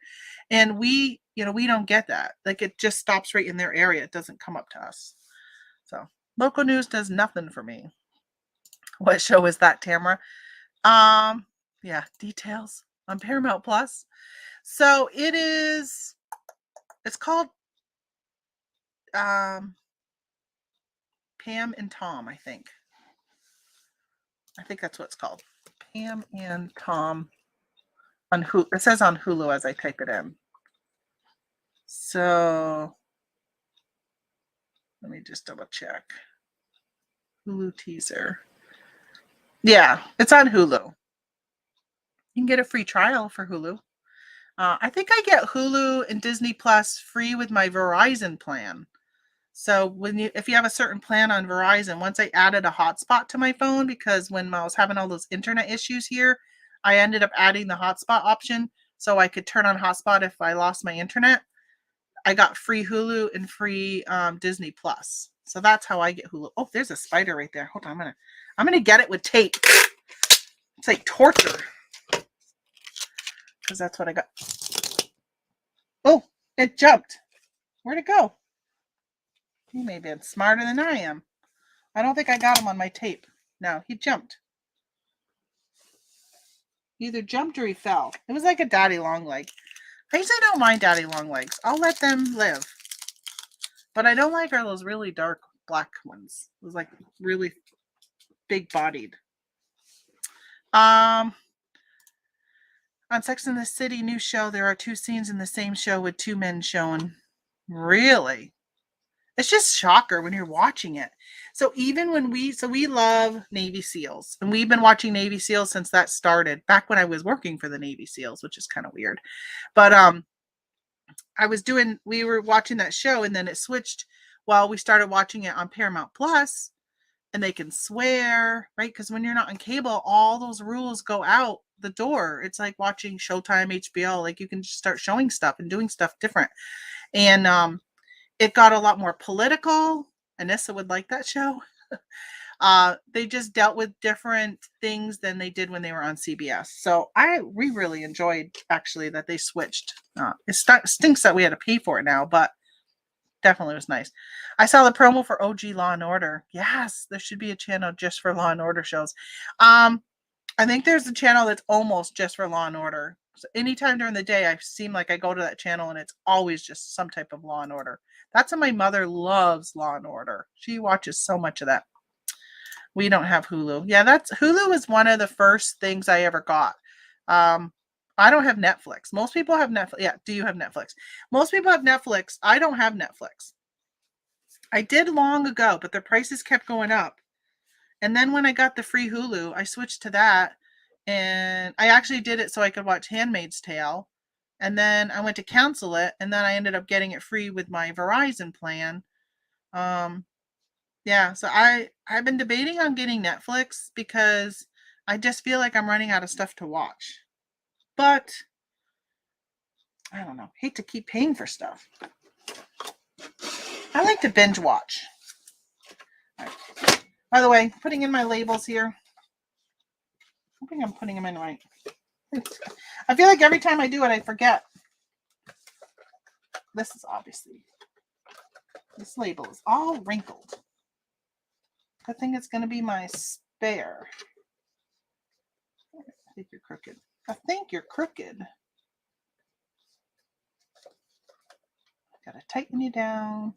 And we don't get that. Like it just stops right in their area. It doesn't come up to us. So local news does nothing for me. What show is that, Tamara? Yeah, details on Paramount Plus. So it's called Pam and Tom, I think. I think that's what it's called. Pam and Tom on Hulu. It says on Hulu as I type it in. So let me just double check. Hulu teaser. Yeah, it's on Hulu. You can get a free trial for Hulu. I think I get Hulu and Disney Plus free with my Verizon plan. So if you have a certain plan on Verizon, once I added a hotspot to my phone, because when I was having all those internet issues here, I ended up adding the hotspot option so I could turn on hotspot if I lost my internet. I got free Hulu and free Disney Plus. So that's how I get Hulu. Oh, there's a spider right there. Hold on, I'm gonna get it with tape. It's like torture. Because that's what I got. Oh, it jumped. Where'd it go? He may have been smarter than I am. I don't think I got him on my tape. No, he jumped. He either jumped or he fell. It was like a daddy long leg. I usually don't mind daddy long legs. I'll let them live. But I don't like those really dark black ones. It was like really big bodied. On Sex and the City new show, there are 2 scenes in the same show with 2 men shown. Really? It's just shocker when you're watching it. So even when we love Navy SEALs, and we've been watching Navy SEALs since that started, back when I was working for the Navy SEALs, which is kind of weird. But we were watching that show, and then it switched while we started watching it on Paramount Plus, and they can swear, right? Because when you're not on cable, all those rules go out the door. It's like watching Showtime, HBO. Like you can just start showing stuff and doing stuff different. And it got a lot more political. Anissa would like that show. They just dealt with different things than they did when they were on CBS. So we really enjoyed actually that they switched. It stinks that we had to pay for it now, but definitely was nice. I saw the promo for OG Law and Order. Yes, there should be a channel just for Law and Order shows. I think there's a channel that's almost just for Law and Order. So anytime during the day, I seem like I go to that channel and it's always just some type of Law and Order. That's why my mother loves Law and Order. She watches so much of that. We don't have Hulu. Yeah, Hulu is one of the first things I ever got. I don't have Netflix. Most people have Netflix. Yeah, do you have Netflix? Most people have Netflix. I don't have Netflix. I did long ago, but the prices kept going up. And then when I got the free Hulu, I switched to that. And I actually did it so I could watch Handmaid's Tale. And then I went to cancel it. And then I ended up getting it free with my Verizon plan. Yeah, so I've been debating on getting Netflix because I just feel like I'm running out of stuff to watch. But I don't know. Hate to keep paying for stuff. I like to binge watch. Right. By the way, putting in my labels here. Hoping I'm putting them in right. I feel like every time I do it, I forget. This is obviously, this label is all wrinkled. I think it's going to be my spare. I think you're crooked. I think you're crooked. Gotta tighten you down.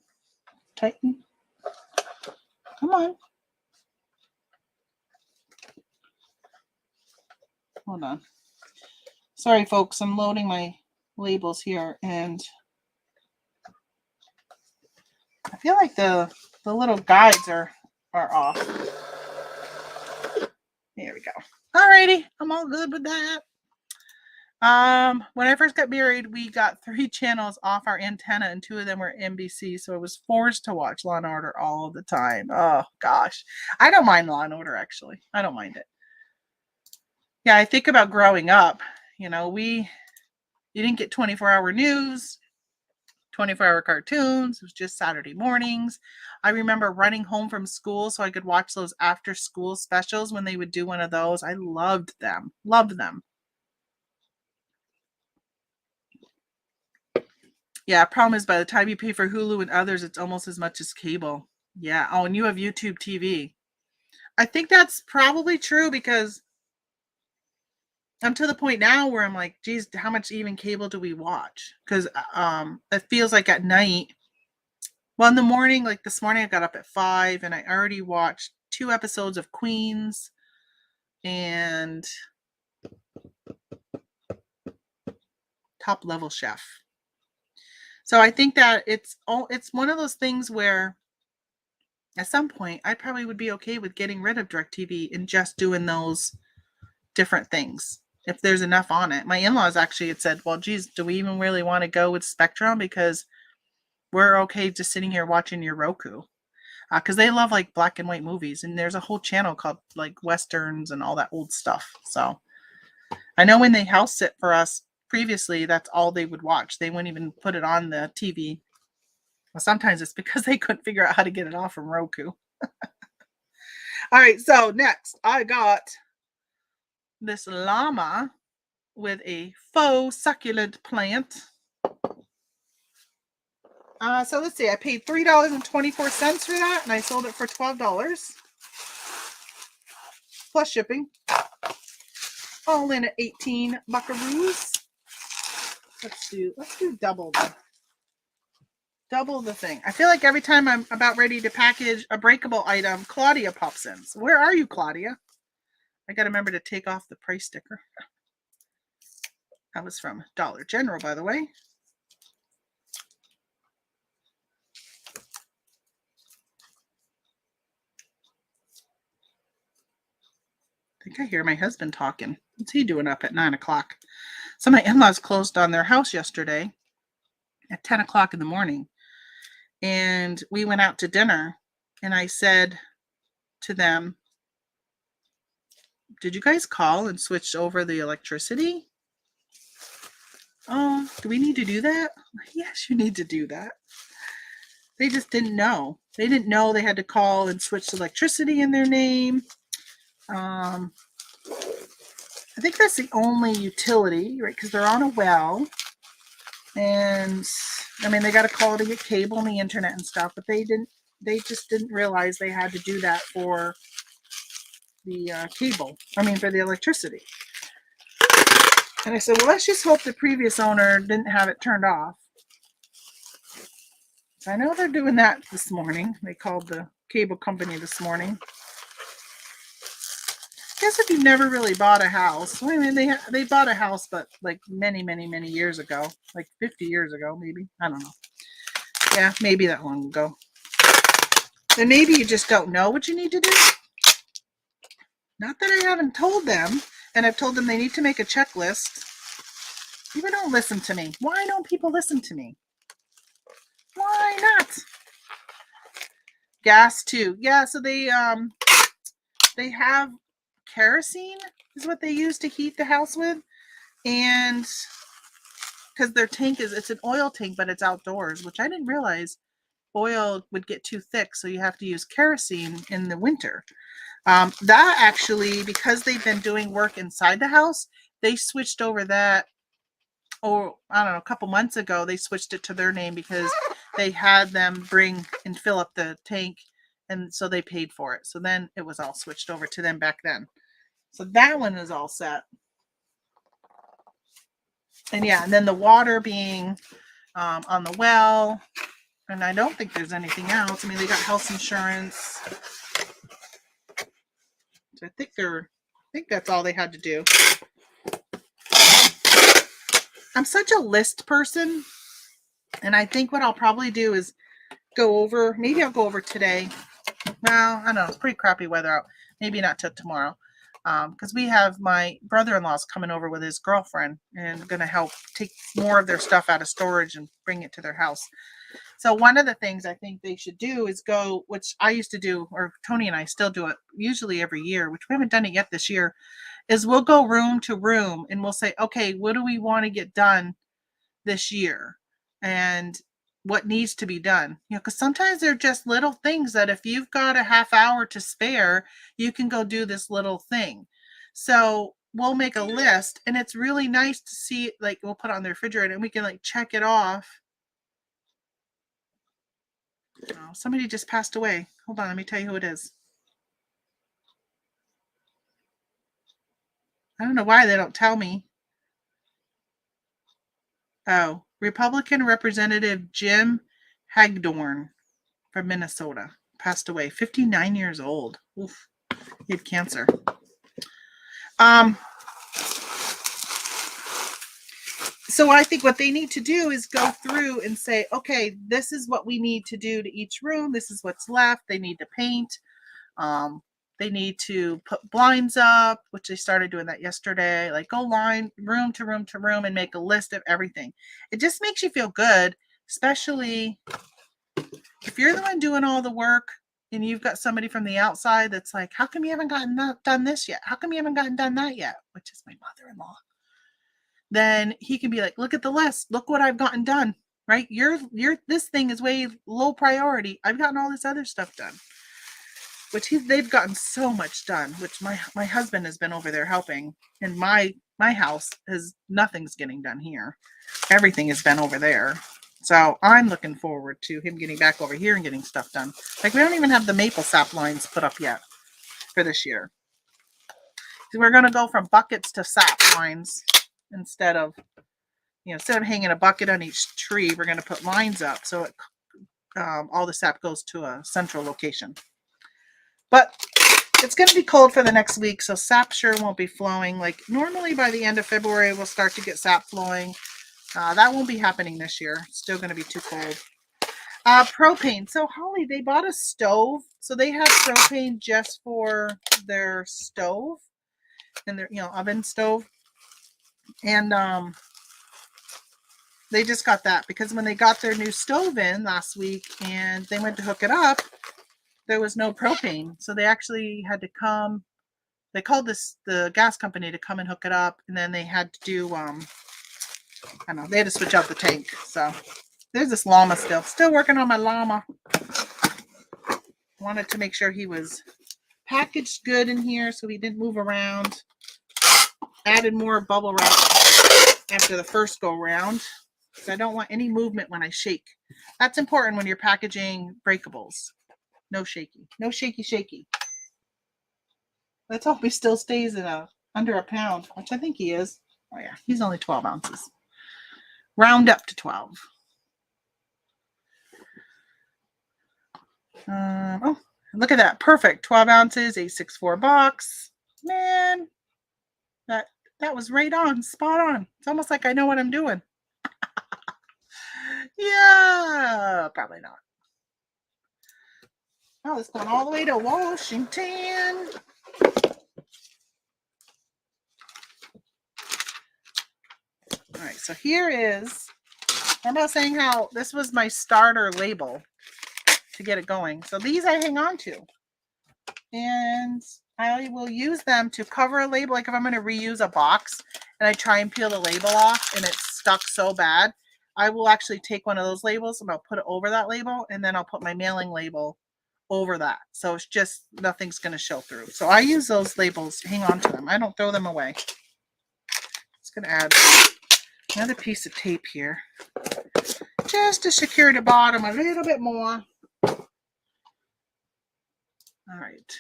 Tighten. Come on. Hold on. Sorry, folks. I'm loading my labels here, and I feel like the little guides are off. There we go. Alrighty. I'm all good with that. When I first got married, we got 3 channels off our antenna, and 2 of them were NBC, so I was forced to watch Law and Order all the time. Oh gosh, I don't mind Law and Order actually. I don't mind it. Yeah, I think about growing up. You didn't get 24-hour news, 24-hour cartoons. It was just Saturday mornings. I remember running home from school so I could watch those after school specials when they would do one of those. I loved them. Loved them. Yeah, problem is by the time you pay for Hulu and others, it's almost as much as cable. Yeah. Oh, and you have YouTube TV. I think that's probably true because I'm to the point now where I'm like, geez, how much even cable do we watch? Because it feels like at night. Well, in the morning, like this morning, I got up at 5 and I already watched 2 episodes of Queens and Top Level Chef. So I think that it's one of those things where at some point I probably would be okay with getting rid of DirecTV and just doing those different things if there's enough on it. My in-laws actually had said, well, geez, do we even really want to go with Spectrum? Because we're okay just sitting here watching your Roku. Because they love like black and white movies, and there's a whole channel called like Westerns and all that old stuff. So I know when they house sit for us previously, that's all they would watch. They wouldn't even put it on the TV. Well, sometimes it's because they couldn't figure out how to get it off from Roku. All right, so next I got this llama with a faux succulent plant. So let's see, I paid $3.24 for that, and I sold it for $12 plus shipping. All in at 18 buckaroos. Let's do double the thing. I feel like every time I'm about ready to package a breakable item, Claudia pops in. So where are you, Claudia? I got to remember to take off the price sticker. That was from Dollar General, by the way. I think I hear my husband talking. What's he doing up at 9 o'clock? So my in-laws closed on their house yesterday at 10 o'clock in the morning. And we went out to dinner. And I said to them, did you guys call and switch over the electricity? Oh, do we need to do that? Yes, you need to do that. They just didn't know. They didn't know they had to call and switch electricity in their name. I think that's the only utility, right? Because they're on a well. And I mean, they got to call to get cable and the internet and stuff, but they just didn't realize they had to do that for the cable. I mean, for the electricity. And I said, well, let's just hope the previous owner didn't have it turned off. So I know they're doing that this morning. They called the cable company this morning. I guess if you've never really bought a house, I mean, they bought a house, but like many, many, many years ago, like 50 years ago, maybe. I don't know. Yeah, maybe that long ago. Then maybe you just don't know what you need to do. Not that I haven't told them, and I've told them they need to make a checklist. People don't listen to me. Why don't people listen to me? Why not? Gas too. Yeah, so they have kerosene is what they use to heat the house with, and because their tank it's an oil tank, but it's outdoors, which I didn't realize oil would get too thick, so you have to use kerosene in the winter. That actually, because they've been doing work inside the house, they switched over that. Oh, I don't know, a couple months ago, they switched it to their name because they had them bring and fill up the tank, and so they paid for it. So then it was all switched over to them back then. So that one is all set. And yeah, and then the water being on the well, and I don't think there's anything else. I mean, they got house insurance. So I think that's all they had to do. I'm such a list person, and I think what I'll probably do is maybe I'll go over today. Well, I don't know, it's pretty crappy weather out. Maybe not till tomorrow. because we have my brother-in-law's coming over with his girlfriend and going to help take more of their stuff out of storage and bring it to their house. So one of the things I think they should do is go, which I used to do, or Tony and I still do it usually every year, which we haven't done it yet this year, is we'll go room to room and we'll say, okay, what do we want to get done this year? And what needs to be done? Because sometimes they're just little things that if you've got a half hour to spare, you can go do this little thing. So we'll make a list, and it's really nice to see, like, we'll put it on the refrigerator and we can like check it off. Oh, somebody just passed away. Hold on, let me tell you who it is. I don't know why they don't tell me. Oh, Republican Representative Jim Hagdorn from Minnesota passed away, 59 years old. Oof, he had cancer. So I think what they need to do is go through and say, okay, this is what we need to do to each room. This is what's left. They need to paint. They need to put blinds up, which they started doing that yesterday. Like go line room to room to room and make a list of everything. It just makes you feel good, especially if you're the one doing all the work and you've got somebody from the outside that's like, how come you haven't done this yet? How come you haven't done that yet? Which is my mother-in-law. Then he can be like, look at the list. Look what I've gotten done, right? This thing is way low priority. I've gotten all this other stuff done. Which they've gotten so much done, which my husband has been over there helping. And my house nothing's getting done here. Everything has been over there. So I'm looking forward to him getting back over here and getting stuff done. Like we don't even have the maple sap lines put up yet for this year. So we're going to go from buckets to sap lines instead of hanging a bucket on each tree. We're going to put lines up so it, all the sap goes to a central location. But it's going to be cold for the next week, so sap sure won't be flowing. Like normally by the end of February, we'll start to get sap flowing. That won't be happening this year. It's still going to be too cold. Propane. So Holly, they bought a stove. So they have propane just for their stove and their oven stove. And they just got that because when they got their new stove in last week and they went to hook it up, there was no propane. So they actually had to come. They called the gas company to come and hook it up. And then they had to do, I don't know, they had to switch out the tank. So there's this llama still working on my llama. Wanted to make sure he was packaged good in here so he didn't move around. Added more bubble wrap after the first go round. So I don't want any movement when I shake. That's important when you're packaging breakables. No shaky. No shaky. Let's hope he still stays at under a pound, which I think he is. Oh yeah, he's only 12 ounces. Round up to 12. Oh, look at that. Perfect. 12 ounces, 864 box. Man, that was right on. Spot on. It's almost like I know what I'm doing. Yeah, probably not. Oh, it's going all the way to Washington. All right, so here is, I'm not saying how this was my starter label to get it going. So these I hang on to. And I will use them to cover a label. Like if I'm going to reuse a box and I try and peel the label off and it's stuck so bad, I will actually take one of those labels and I'll put it over that label and then I'll put my mailing label over that. So it's just nothing's going to show through. So I use those labels, hang on to them. I don't throw them away. Just going to add another piece of tape here just to secure the bottom a little bit more. All right.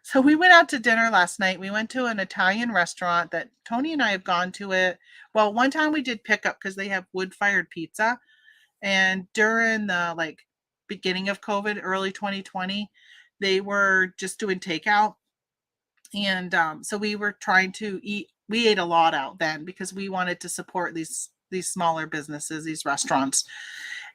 So we went out to dinner last night. We went to an Italian restaurant that Tony and I have gone to it. Well, one time we did pickup because they have wood-fired pizza. And during the beginning of COVID, early 2020, they were just doing takeout. And so we were trying to eat. We ate a lot out then because we wanted to support these smaller businesses, these restaurants.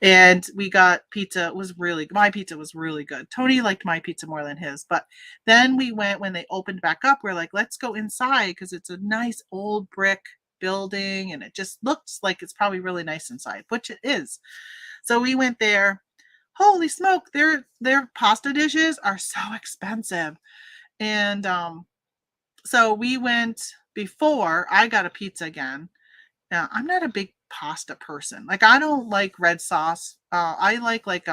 And we got pizza. It was my pizza was really good. Tony liked my pizza more than his. But then we went when they opened back up. We're like, let's go inside because it's a nice old brick building and it just looks like it's probably really nice inside, which it is. So we went there. Holy smoke, their pasta dishes are so expensive. And so we went before I got a pizza again. Now, I'm not a big pasta person. Like I don't like red sauce. I like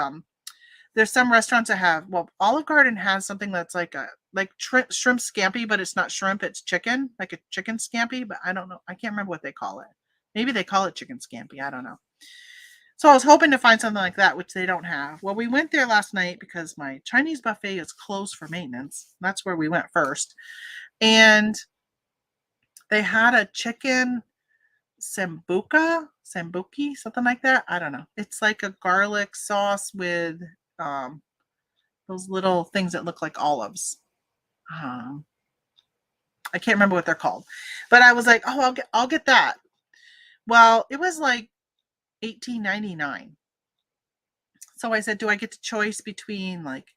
there's some restaurants that have, well, Olive Garden has something that's like a like shrimp scampi, but it's not shrimp, it's chicken, like a chicken scampi, but I don't know. I can't remember what they call it. Maybe they call it chicken scampi. I don't know. So I was hoping to find something like that, which they don't have. Well, we went there last night because my Chinese buffet is closed for maintenance. That's where we went first. And they had a chicken sambuki, something like that. I don't know. It's like a garlic sauce with um, those little things that look like olives. Um, I can't remember what they're called, but I was like, oh, I'll get that. Well, it was like $18.99. So I said, do I get the choice between like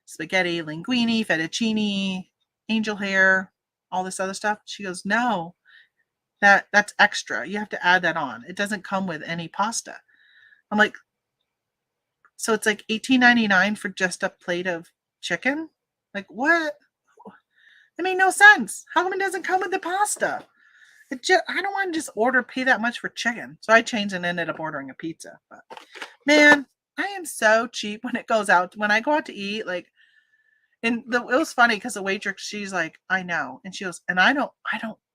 spaghetti, linguine, fettuccine, angel hair, all this other stuff? She goes, no, that's extra. You have to add that on. It doesn't come with any pasta. I'm like, so it's like $18.99 for just a plate of chicken? Like what? It made no sense. How come it doesn't come with the pasta? I don't want to just pay that much for chicken. So I changed and ended up ordering a pizza. But man, I am so cheap when I go out to eat, like, and it was funny because the waitress, she's like, I know. And she goes, and I don't,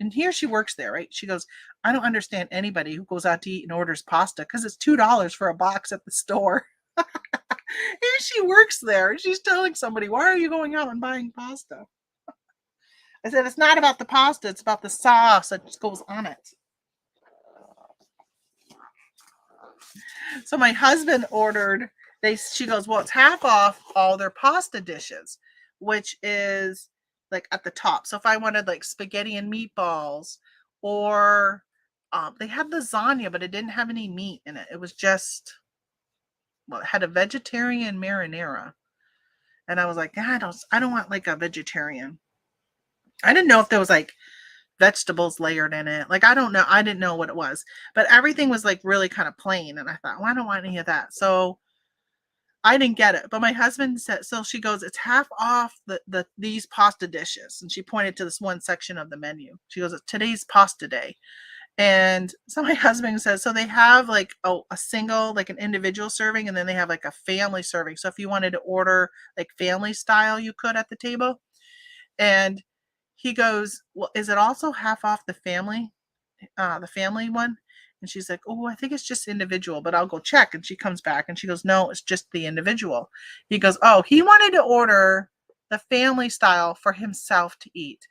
and here she works there, right? She goes, I don't understand anybody who goes out to eat and orders pasta because it's $2 for a box at the store. Here she works there. And she's telling somebody, why are you going out and buying pasta? I said, it's not about the pasta. It's about the sauce that goes on it. So my husband ordered, she goes, well, it's half off all their pasta dishes, which is like at the top. So if I wanted like spaghetti and meatballs, or they had lasagna, but it didn't have any meat in it. It was just, well, it had a vegetarian marinara. And I was like, I don't want like a vegetarian. I didn't know if there was like vegetables layered in it. Like, I don't know. I didn't know what it was, but everything was like really kind of plain. And I thought, well, I don't want any of that. So I didn't get it. But my husband said, so she goes, it's half off these pasta dishes. And she pointed to this one section of the menu. She goes, it's today's pasta day. And so my husband says, so they have like a single, like an individual serving, and then they have like a family serving. So if you wanted to order like family style, you could at the table. And he goes, well, is it also half off the family one? And she's like, oh, I think it's just individual, but I'll go check. And she comes back and she goes, no, it's just the individual. He goes, oh, he wanted to order the family style for himself to eat.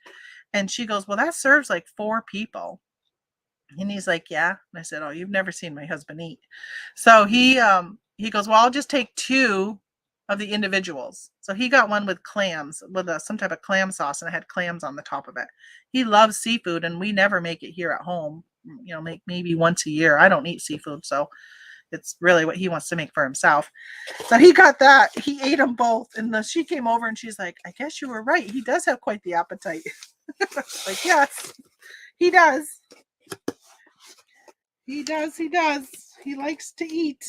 And she goes, well, that serves like 4 people. And he's like, yeah. And I said, oh, you've never seen my husband eat. So he goes, well, I'll just take 2 of the individuals. So he got one with clams, with some type of clam sauce, and it had clams on the top of it. He loves seafood, and we never make it here at home. You know, maybe once a year. I don't eat seafood, so it's really what he wants to make for himself. So he got that. He ate them both. And then she came over and she's like, I guess you were right. He does have quite the appetite. Like, yes, he does. He does. He likes to eat.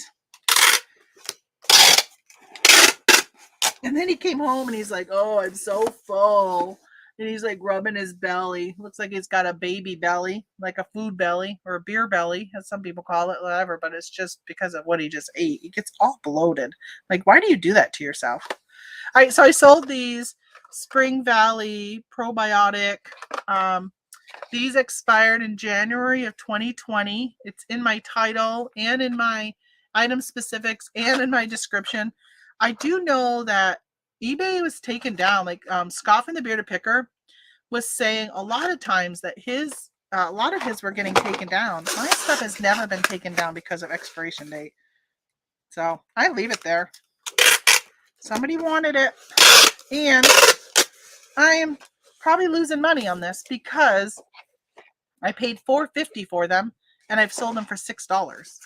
And then he came home and he's like, oh, I'm so full. And he's like rubbing his belly. Looks like he's got a baby belly, like a food belly or a beer belly, as some people call it, whatever. But it's just because of what he just ate. He gets all bloated. Like, why do you do that to yourself? All right, so I sold these Spring Valley probiotic. These expired in January of 2020. It's in my title and in my item specifics and in my description. I do know that eBay was taken down. Like Scoffin the Bearded Picker was saying a lot of times that a lot of his were getting taken down. My stuff has never been taken down because of expiration date. So I leave it there. Somebody wanted it. And I am probably losing money on this because I paid $4.50 for them and I've sold them for $6.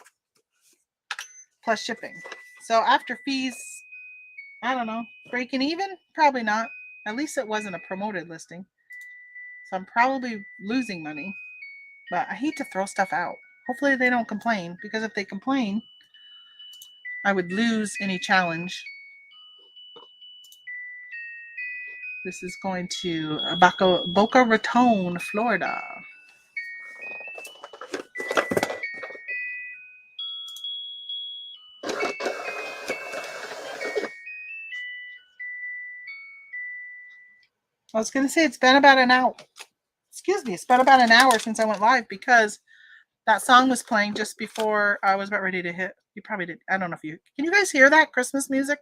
plus shipping. So after fees, I don't know, breaking even? Probably not. At least it wasn't a promoted listing. So I'm probably losing money. But I hate to throw stuff out. Hopefully they don't complain, because if they complain, I would lose any challenge. This is going to Boca Raton, Florida. I was going to say it's been about an hour. Excuse me, it's been about an hour since I went live because that song was playing just before I was about ready to hit. You probably did. I don't know if you can. You guys hear that Christmas music?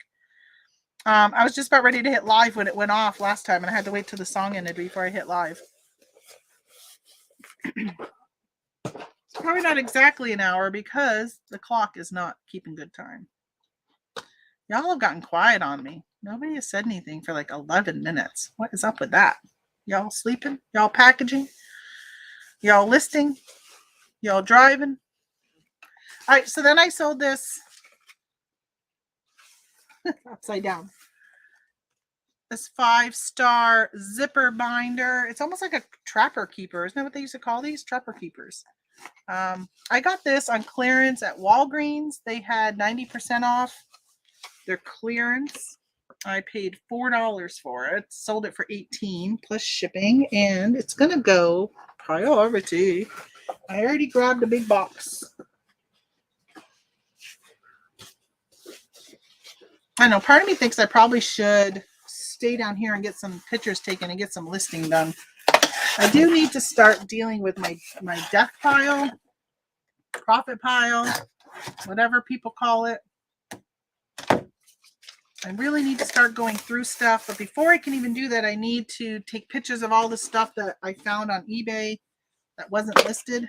I was just about ready to hit live when it went off last time, and I had to wait till the song ended before I hit live. It's probably not exactly an hour because the clock is not keeping good time. Y'all have gotten quiet on me. Nobody has said anything for like 11 minutes. What is up with that? Y'all sleeping? Y'all packaging? Y'all listing? Y'all driving? All right, so then I sold this upside down. This 5-star zipper binder. It's almost like a trapper keeper. Isn't that what they used to call these? Trapper keepers. I got this on clearance at Walgreens. They had 90% off their clearance. I paid $4 for it. Sold it for $18 plus shipping, and it's gonna go priority. I already grabbed a big box. I know part of me thinks I probably should stay down here and get some pictures taken and get some listing done. I do need to start dealing with my death pile, profit pile, whatever people call it. I really need to start going through stuff, but before I can even do that, I need to take pictures of all the stuff that I found on eBay that wasn't listed,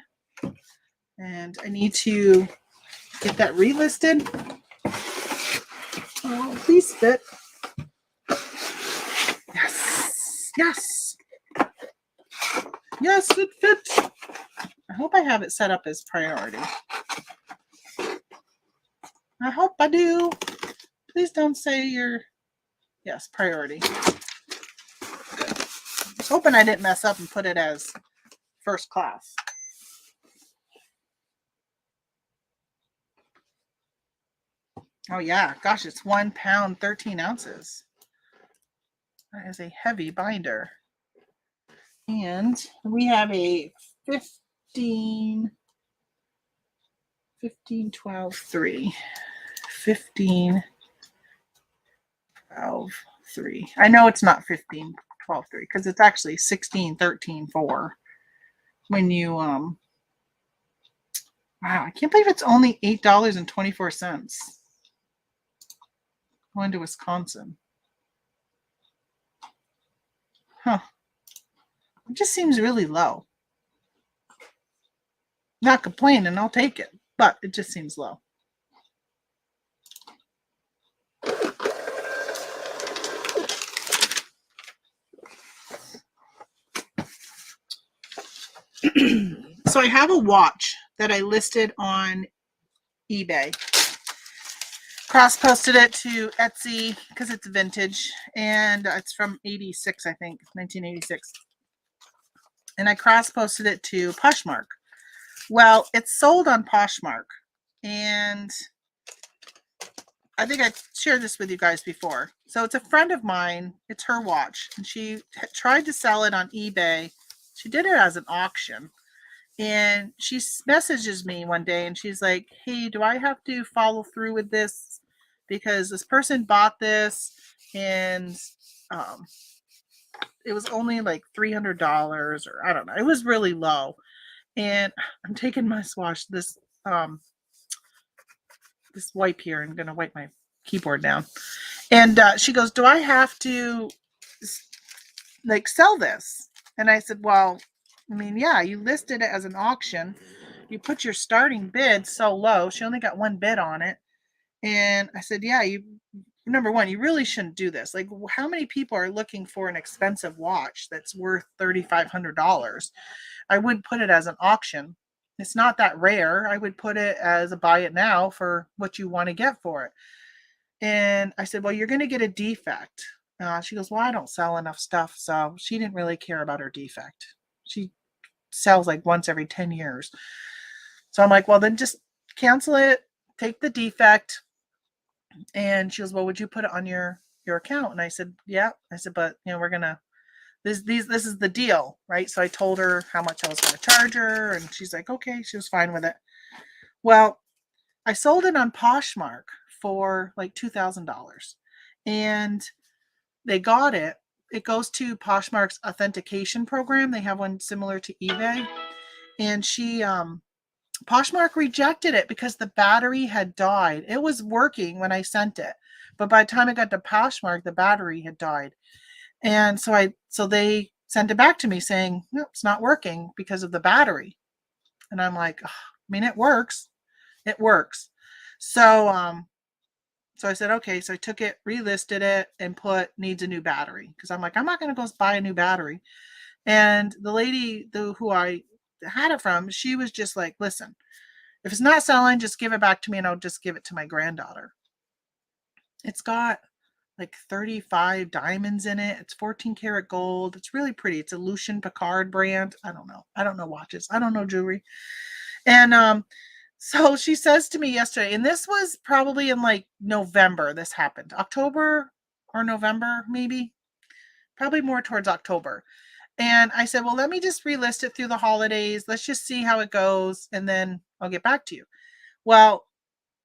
and I need to get that relisted. Oh, please fit. Yes, yes, yes, it fits. I hope I have it set up as priority. I hope I do. Please don't say you're, yes, priority. Good. I was hoping I didn't mess up and put it as first class. Oh yeah, gosh, it's 1 pound, 13 ounces. That is a heavy binder. And we have a 15, 12, 3. 15, 12, 3. I know it's not 15, 12, 3 because it's actually 16, 13, 4. When you, wow, I can't believe it's only $8.24. Going to Wisconsin. Huh. It just seems really low. Not complaining, I'll take it, but it just seems low. So I have a watch that I listed on eBay. Cross-posted it to Etsy because it's vintage, and it's from 86, I think, 1986. And I cross-posted it to Poshmark. Well, it's sold on Poshmark, and I think I shared this with you guys before. So it's a friend of mine. It's her watch, and she tried to sell it on eBay. She did it as an auction. And she messages me one day and she's like, hey, do I have to follow through with this? Because this person bought this and it was only like $300 or I don't know. It was really low. And I'm taking my swatch, this wipe here. I'm going to wipe my keyboard down. And she goes, do I have to like sell this? And I said, well, I mean, yeah, you listed it as an auction. You put your starting bid so low. She only got one bid on it. And I said, yeah, number one, you really shouldn't do this. Like, how many people are looking for an expensive watch that's worth $3,500? I would put it as an auction. It's not that rare. I would put it as a buy it now for what you want to get for it. And I said, well, you're going to get a defect. She goes, well, I don't sell enough stuff. So she didn't really care about her defect. She sells like once every 10 years. So I'm like, well, then just cancel it, take the defect. And she goes, well, would you put it on your account? And I said, yeah. I said, but we're gonna this is the deal, right? So I told her how much I was gonna charge her, and she's like, okay, she was fine with it. Well, I sold it on Poshmark for like $2,000, and they got it. It goes to Poshmark's authentication program. They have one similar to eBay, and she Poshmark rejected it because the battery had died. It was working when I sent it, but by the time it got to Poshmark, the battery had died. And so they sent it back to me saying, no, it's not working because of the battery. And I'm like, I mean, it works. It works. So so I said, okay. So I took it, relisted it, and put needs a new battery. Because I'm like, I'm not gonna go buy a new battery. And the lady who I had it from, she was just like, listen, if it's not selling, just give it back to me and I'll just give it to my granddaughter. It's got like 35 diamonds in it. It's 14 karat gold. It's really pretty. It's a Lucien Picard brand. I don't know. I don't know watches. I don't know jewelry. And so she says to me yesterday, and this was probably in like November this happened. October or November, maybe. Probably more towards October. And I said, well, let me just relist it through the holidays. Let's just see how it goes, and then I'll get back to you. Well,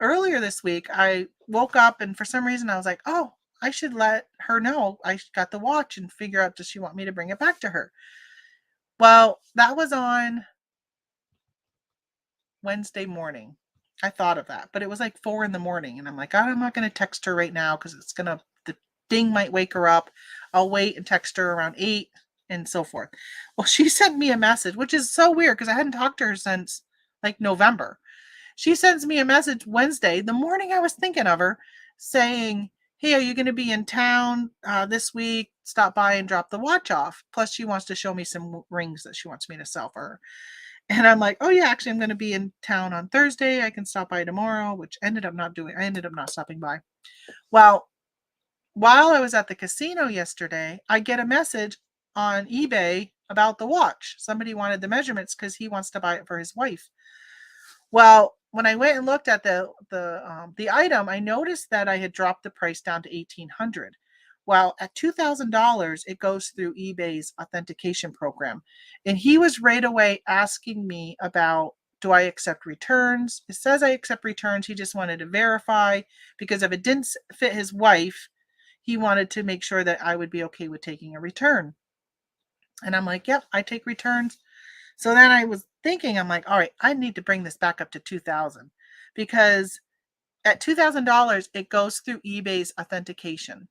earlier this week, I woke up and for some reason I was like, oh, I should let her know I got the watch and figure out, does she want me to bring it back to her? Well, that was on Wednesday morning. I thought of that, but it was like 4 in the morning. And I'm like, I'm not going to text her right now because the ding might wake her up. I'll wait and text her around 8 and so forth. Well, she sent me a message, which is so weird because I hadn't talked to her since like November. She sends me a message Wednesday, the morning I was thinking of her, saying, hey, are you going to be in town this week? Stop by and drop the watch off. Plus, she wants to show me some rings that she wants me to sell for her. And I'm like, oh, yeah, actually, I'm going to be in town on Thursday. I can stop by tomorrow, which I ended up not stopping by. Well, while I was at the casino yesterday, I get a message on eBay about the watch. Somebody wanted the measurements because he wants to buy it for his wife. Well, when I went and looked at the item, I noticed that I had dropped the price down to $1,800. Well, at $2,000, it goes through eBay's authentication program, and he was right away asking me about, do I accept returns? It says I accept returns. He just wanted to verify because if it didn't fit his wife, he wanted to make sure that I would be okay with taking a return. And I'm like, yep, I take returns. So then I was thinking, I'm like, all right, I need to bring this back up to 2,000 because at $2,000, it goes through eBay's authentication.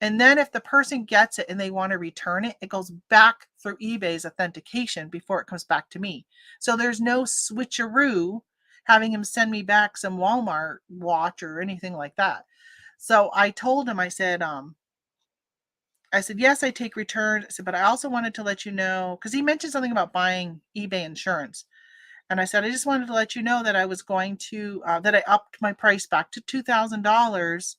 And then if the person gets it and they want to return it, it goes back through eBay's authentication before it comes back to me. So there's no switcheroo having him send me back some Walmart watch or anything like that. So I told him, I said, yes, I take returns. I said, but I also wanted to let you know, because he mentioned something about buying eBay insurance. And I said, I just wanted to let you know that I was going to, that I upped my price back to $2,000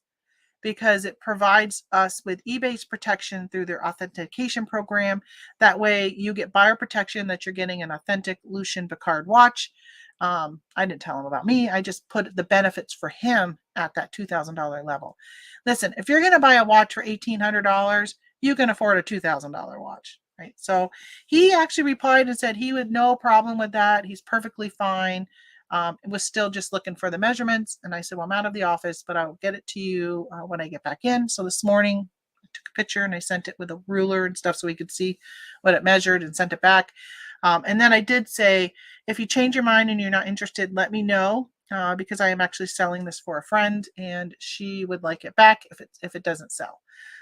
because it provides us with eBay's protection through their authentication program. That way you get buyer protection that you're getting an authentic Lucien Picard watch. I didn't tell him about me. I just put the benefits for him at that $2,000 level. Listen, if you're going to buy a watch for $1,800, you can afford a $2,000 watch, right? So he actually replied and said he would no problem with that. He's perfectly fine. Was still just looking for the measurements. And I said, well, I'm out of the office, but I'll get it to you when I get back in. So this morning I took a picture and I sent it with a ruler and stuff so we could see what it measured and sent it back. And then I did say, if you change your mind and you're not interested, let me know because I am actually selling this for a friend and she would like it back if it doesn't sell.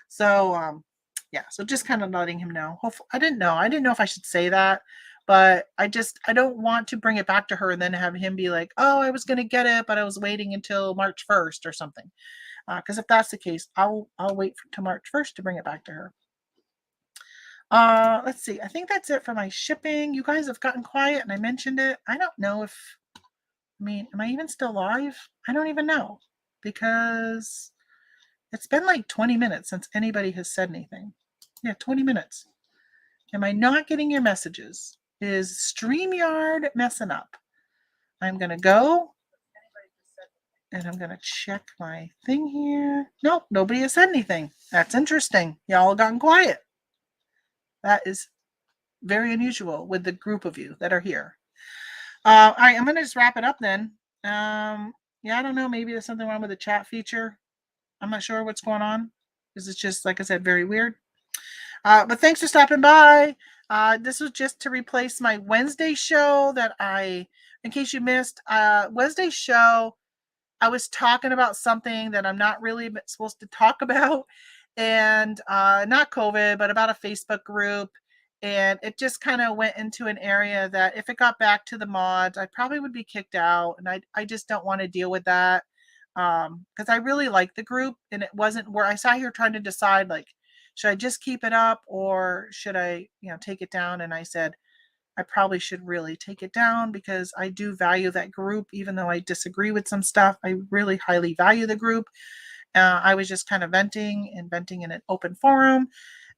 So yeah, so just kind of letting him know. Hopefully, I didn't know if I should say that, but I don't want to bring it back to her and then have him be like, oh, I was going to get it, but I was waiting until March 1st or something. Because if that's the case, I'll wait to March 1st to bring it back to her. Let's see. I think that's it for my shipping. You guys have gotten quiet and I mentioned it. I don't know if, I mean, am I even still live? I don't even know because it's been like 20 minutes since anybody has said anything. Yeah, 20 minutes. Am I not getting your messages? Is StreamYard messing up? I'm going to go and I'm going to check my thing here. Nope, nobody has said anything. That's interesting. Y'all gotten quiet. That is very unusual with the group of you that are here. All right, I'm going to just wrap it up then. Yeah, I don't know. Maybe there's something wrong with the chat feature. I'm not sure what's going on because it's just, like I said, very weird. But thanks for stopping by. This was just to replace my Wednesday show that in case you missed, Wednesday show, I was talking about something that I'm not really supposed to talk about, and not COVID, but about a Facebook group. And it just kind of went into an area that if it got back to the mods, I probably would be kicked out. And I just don't want to deal with that because I really like the group. And it wasn't where I sat here trying to decide, like, should I just keep it up or should I, take it down? And I said, I probably should really take it down because I do value that group, even though I disagree with some stuff. I really highly value the group. I was just kind of venting in an open forum.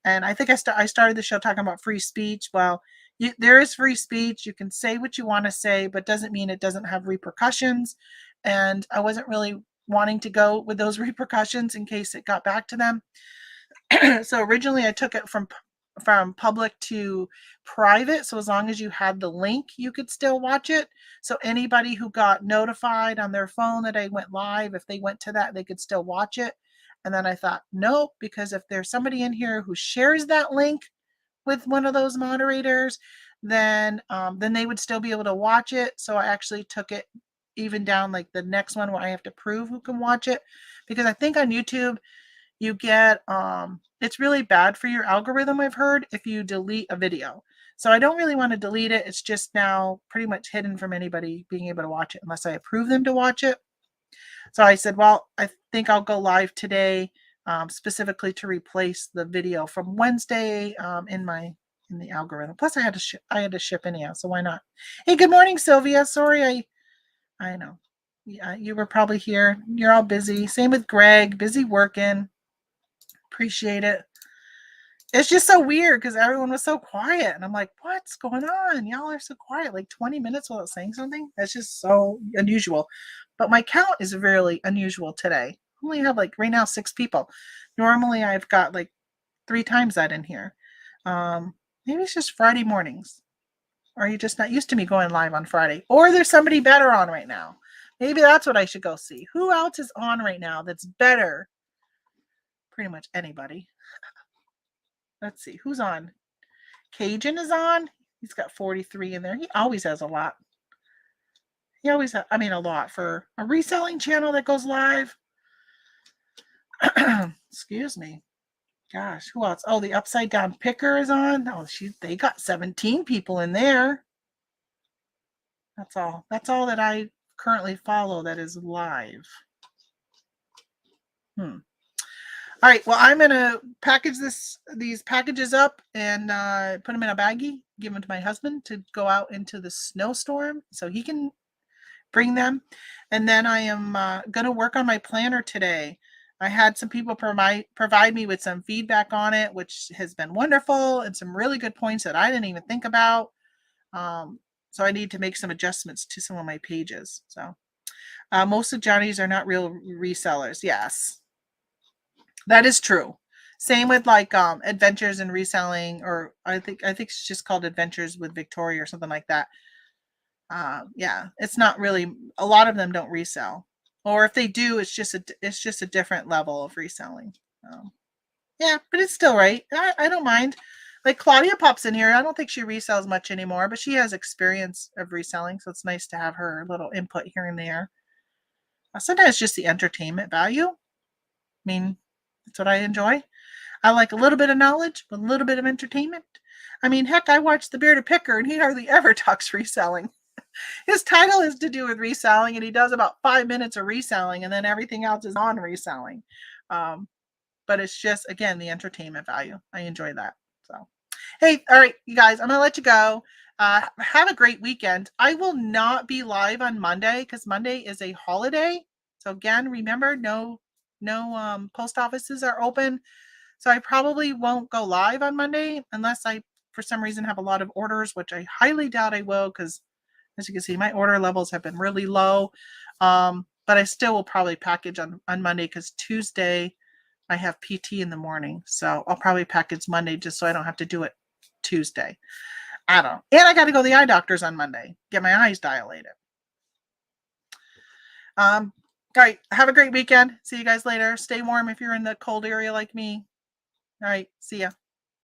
And I think I started the show talking about free speech. Well, there is free speech. You can say what you want to say, but doesn't mean it doesn't have repercussions. And I wasn't really wanting to go with those repercussions in case it got back to them. So originally I took it from public to private. So as long as you had the link, you could still watch it. So anybody who got notified on their phone that I went live, if they went to that, they could still watch it. And then I thought, nope, because if there's somebody in here who shares that link with one of those moderators, then they would still be able to watch it. So I actually took it even down like the next one where I have to prove who can watch it. Because I think on YouTube, you get it's really bad for your algorithm, I've heard, if you delete a video. So I don't really want to delete it. It's just now pretty much hidden from anybody being able to watch it unless I approve them to watch it. So I said, well, I think I'll go live today specifically to replace the video from Wednesday in the algorithm. Plus I had to ship anyhow, so why not? Hey, good morning, Sylvia. Sorry, I know. Yeah, you were probably here. You're all busy. Same with Greg, busy working. Appreciate it. It's just so weird because everyone was so quiet. And I'm like, what's going on? Y'all are so quiet, like 20 minutes without saying something. That's just so unusual. But my count is really unusual today. I only have like right now 6 people. Normally I've got like 3 times that in here. Maybe it's just Friday mornings. Or you're just not used to me going live on Friday. Or there's somebody better on right now. Maybe that's what I should go see. Who else is on right now that's better? Pretty much anybody. Let's see, who's on? Cajun is on. He's got 43 in there. He always has a lot. He always has, a lot for a reselling channel that goes live. Excuse me. Gosh, who else? Oh, the Upside Down Picker is on. Oh, they got 17 people in there. That's all. That's all that I currently follow that is live. All right, well, I'm going to package these packages up and put them in a baggie, give them to my husband to go out into the snowstorm so he can bring them. And then I am going to work on my planner today. I had some people provide me with some feedback on it, which has been wonderful, and some really good points that I didn't even think about. So I need to make some adjustments to some of my pages. So most of Johnny's are not real resellers. Yes. That is true. Same with like adventures and reselling, or I think it's just called Adventures with Victoria or something like that. Yeah, it's not really, a lot of them don't resell, or if they do, it's just a different level of reselling. Yeah, but it's still right. I don't mind. Like Claudia pops in here. I don't think she resells much anymore, but she has experience of reselling, so it's nice to have her little input here and there. Sometimes just the entertainment value. I mean, that's what I enjoy. I like a little bit of knowledge, but a little bit of entertainment. I mean, heck, I watch The Bearded Picker, and he hardly ever talks reselling. His title is to do with reselling, and he does about 5 minutes of reselling, and then everything else is on reselling. But it's just, again, the entertainment value. I enjoy that. So, Hey, all right, you guys, I'm going to let you go. Have a great weekend. I will not be live on Monday because Monday is a holiday. So again, remember, no post offices are open. So I probably won't go live on Monday unless I, for some reason, have a lot of orders, which I highly doubt I will because, as you can see, my order levels have been really low. But I still will probably package on Monday because Tuesday I have PT in the morning. So I'll probably package Monday just so I don't have to do it Tuesday. I don't know. And I got to go to the eye doctor's on Monday, get my eyes dilated. All right. Have a great weekend. See you guys later. Stay warm if you're in the cold area like me. All right. See ya.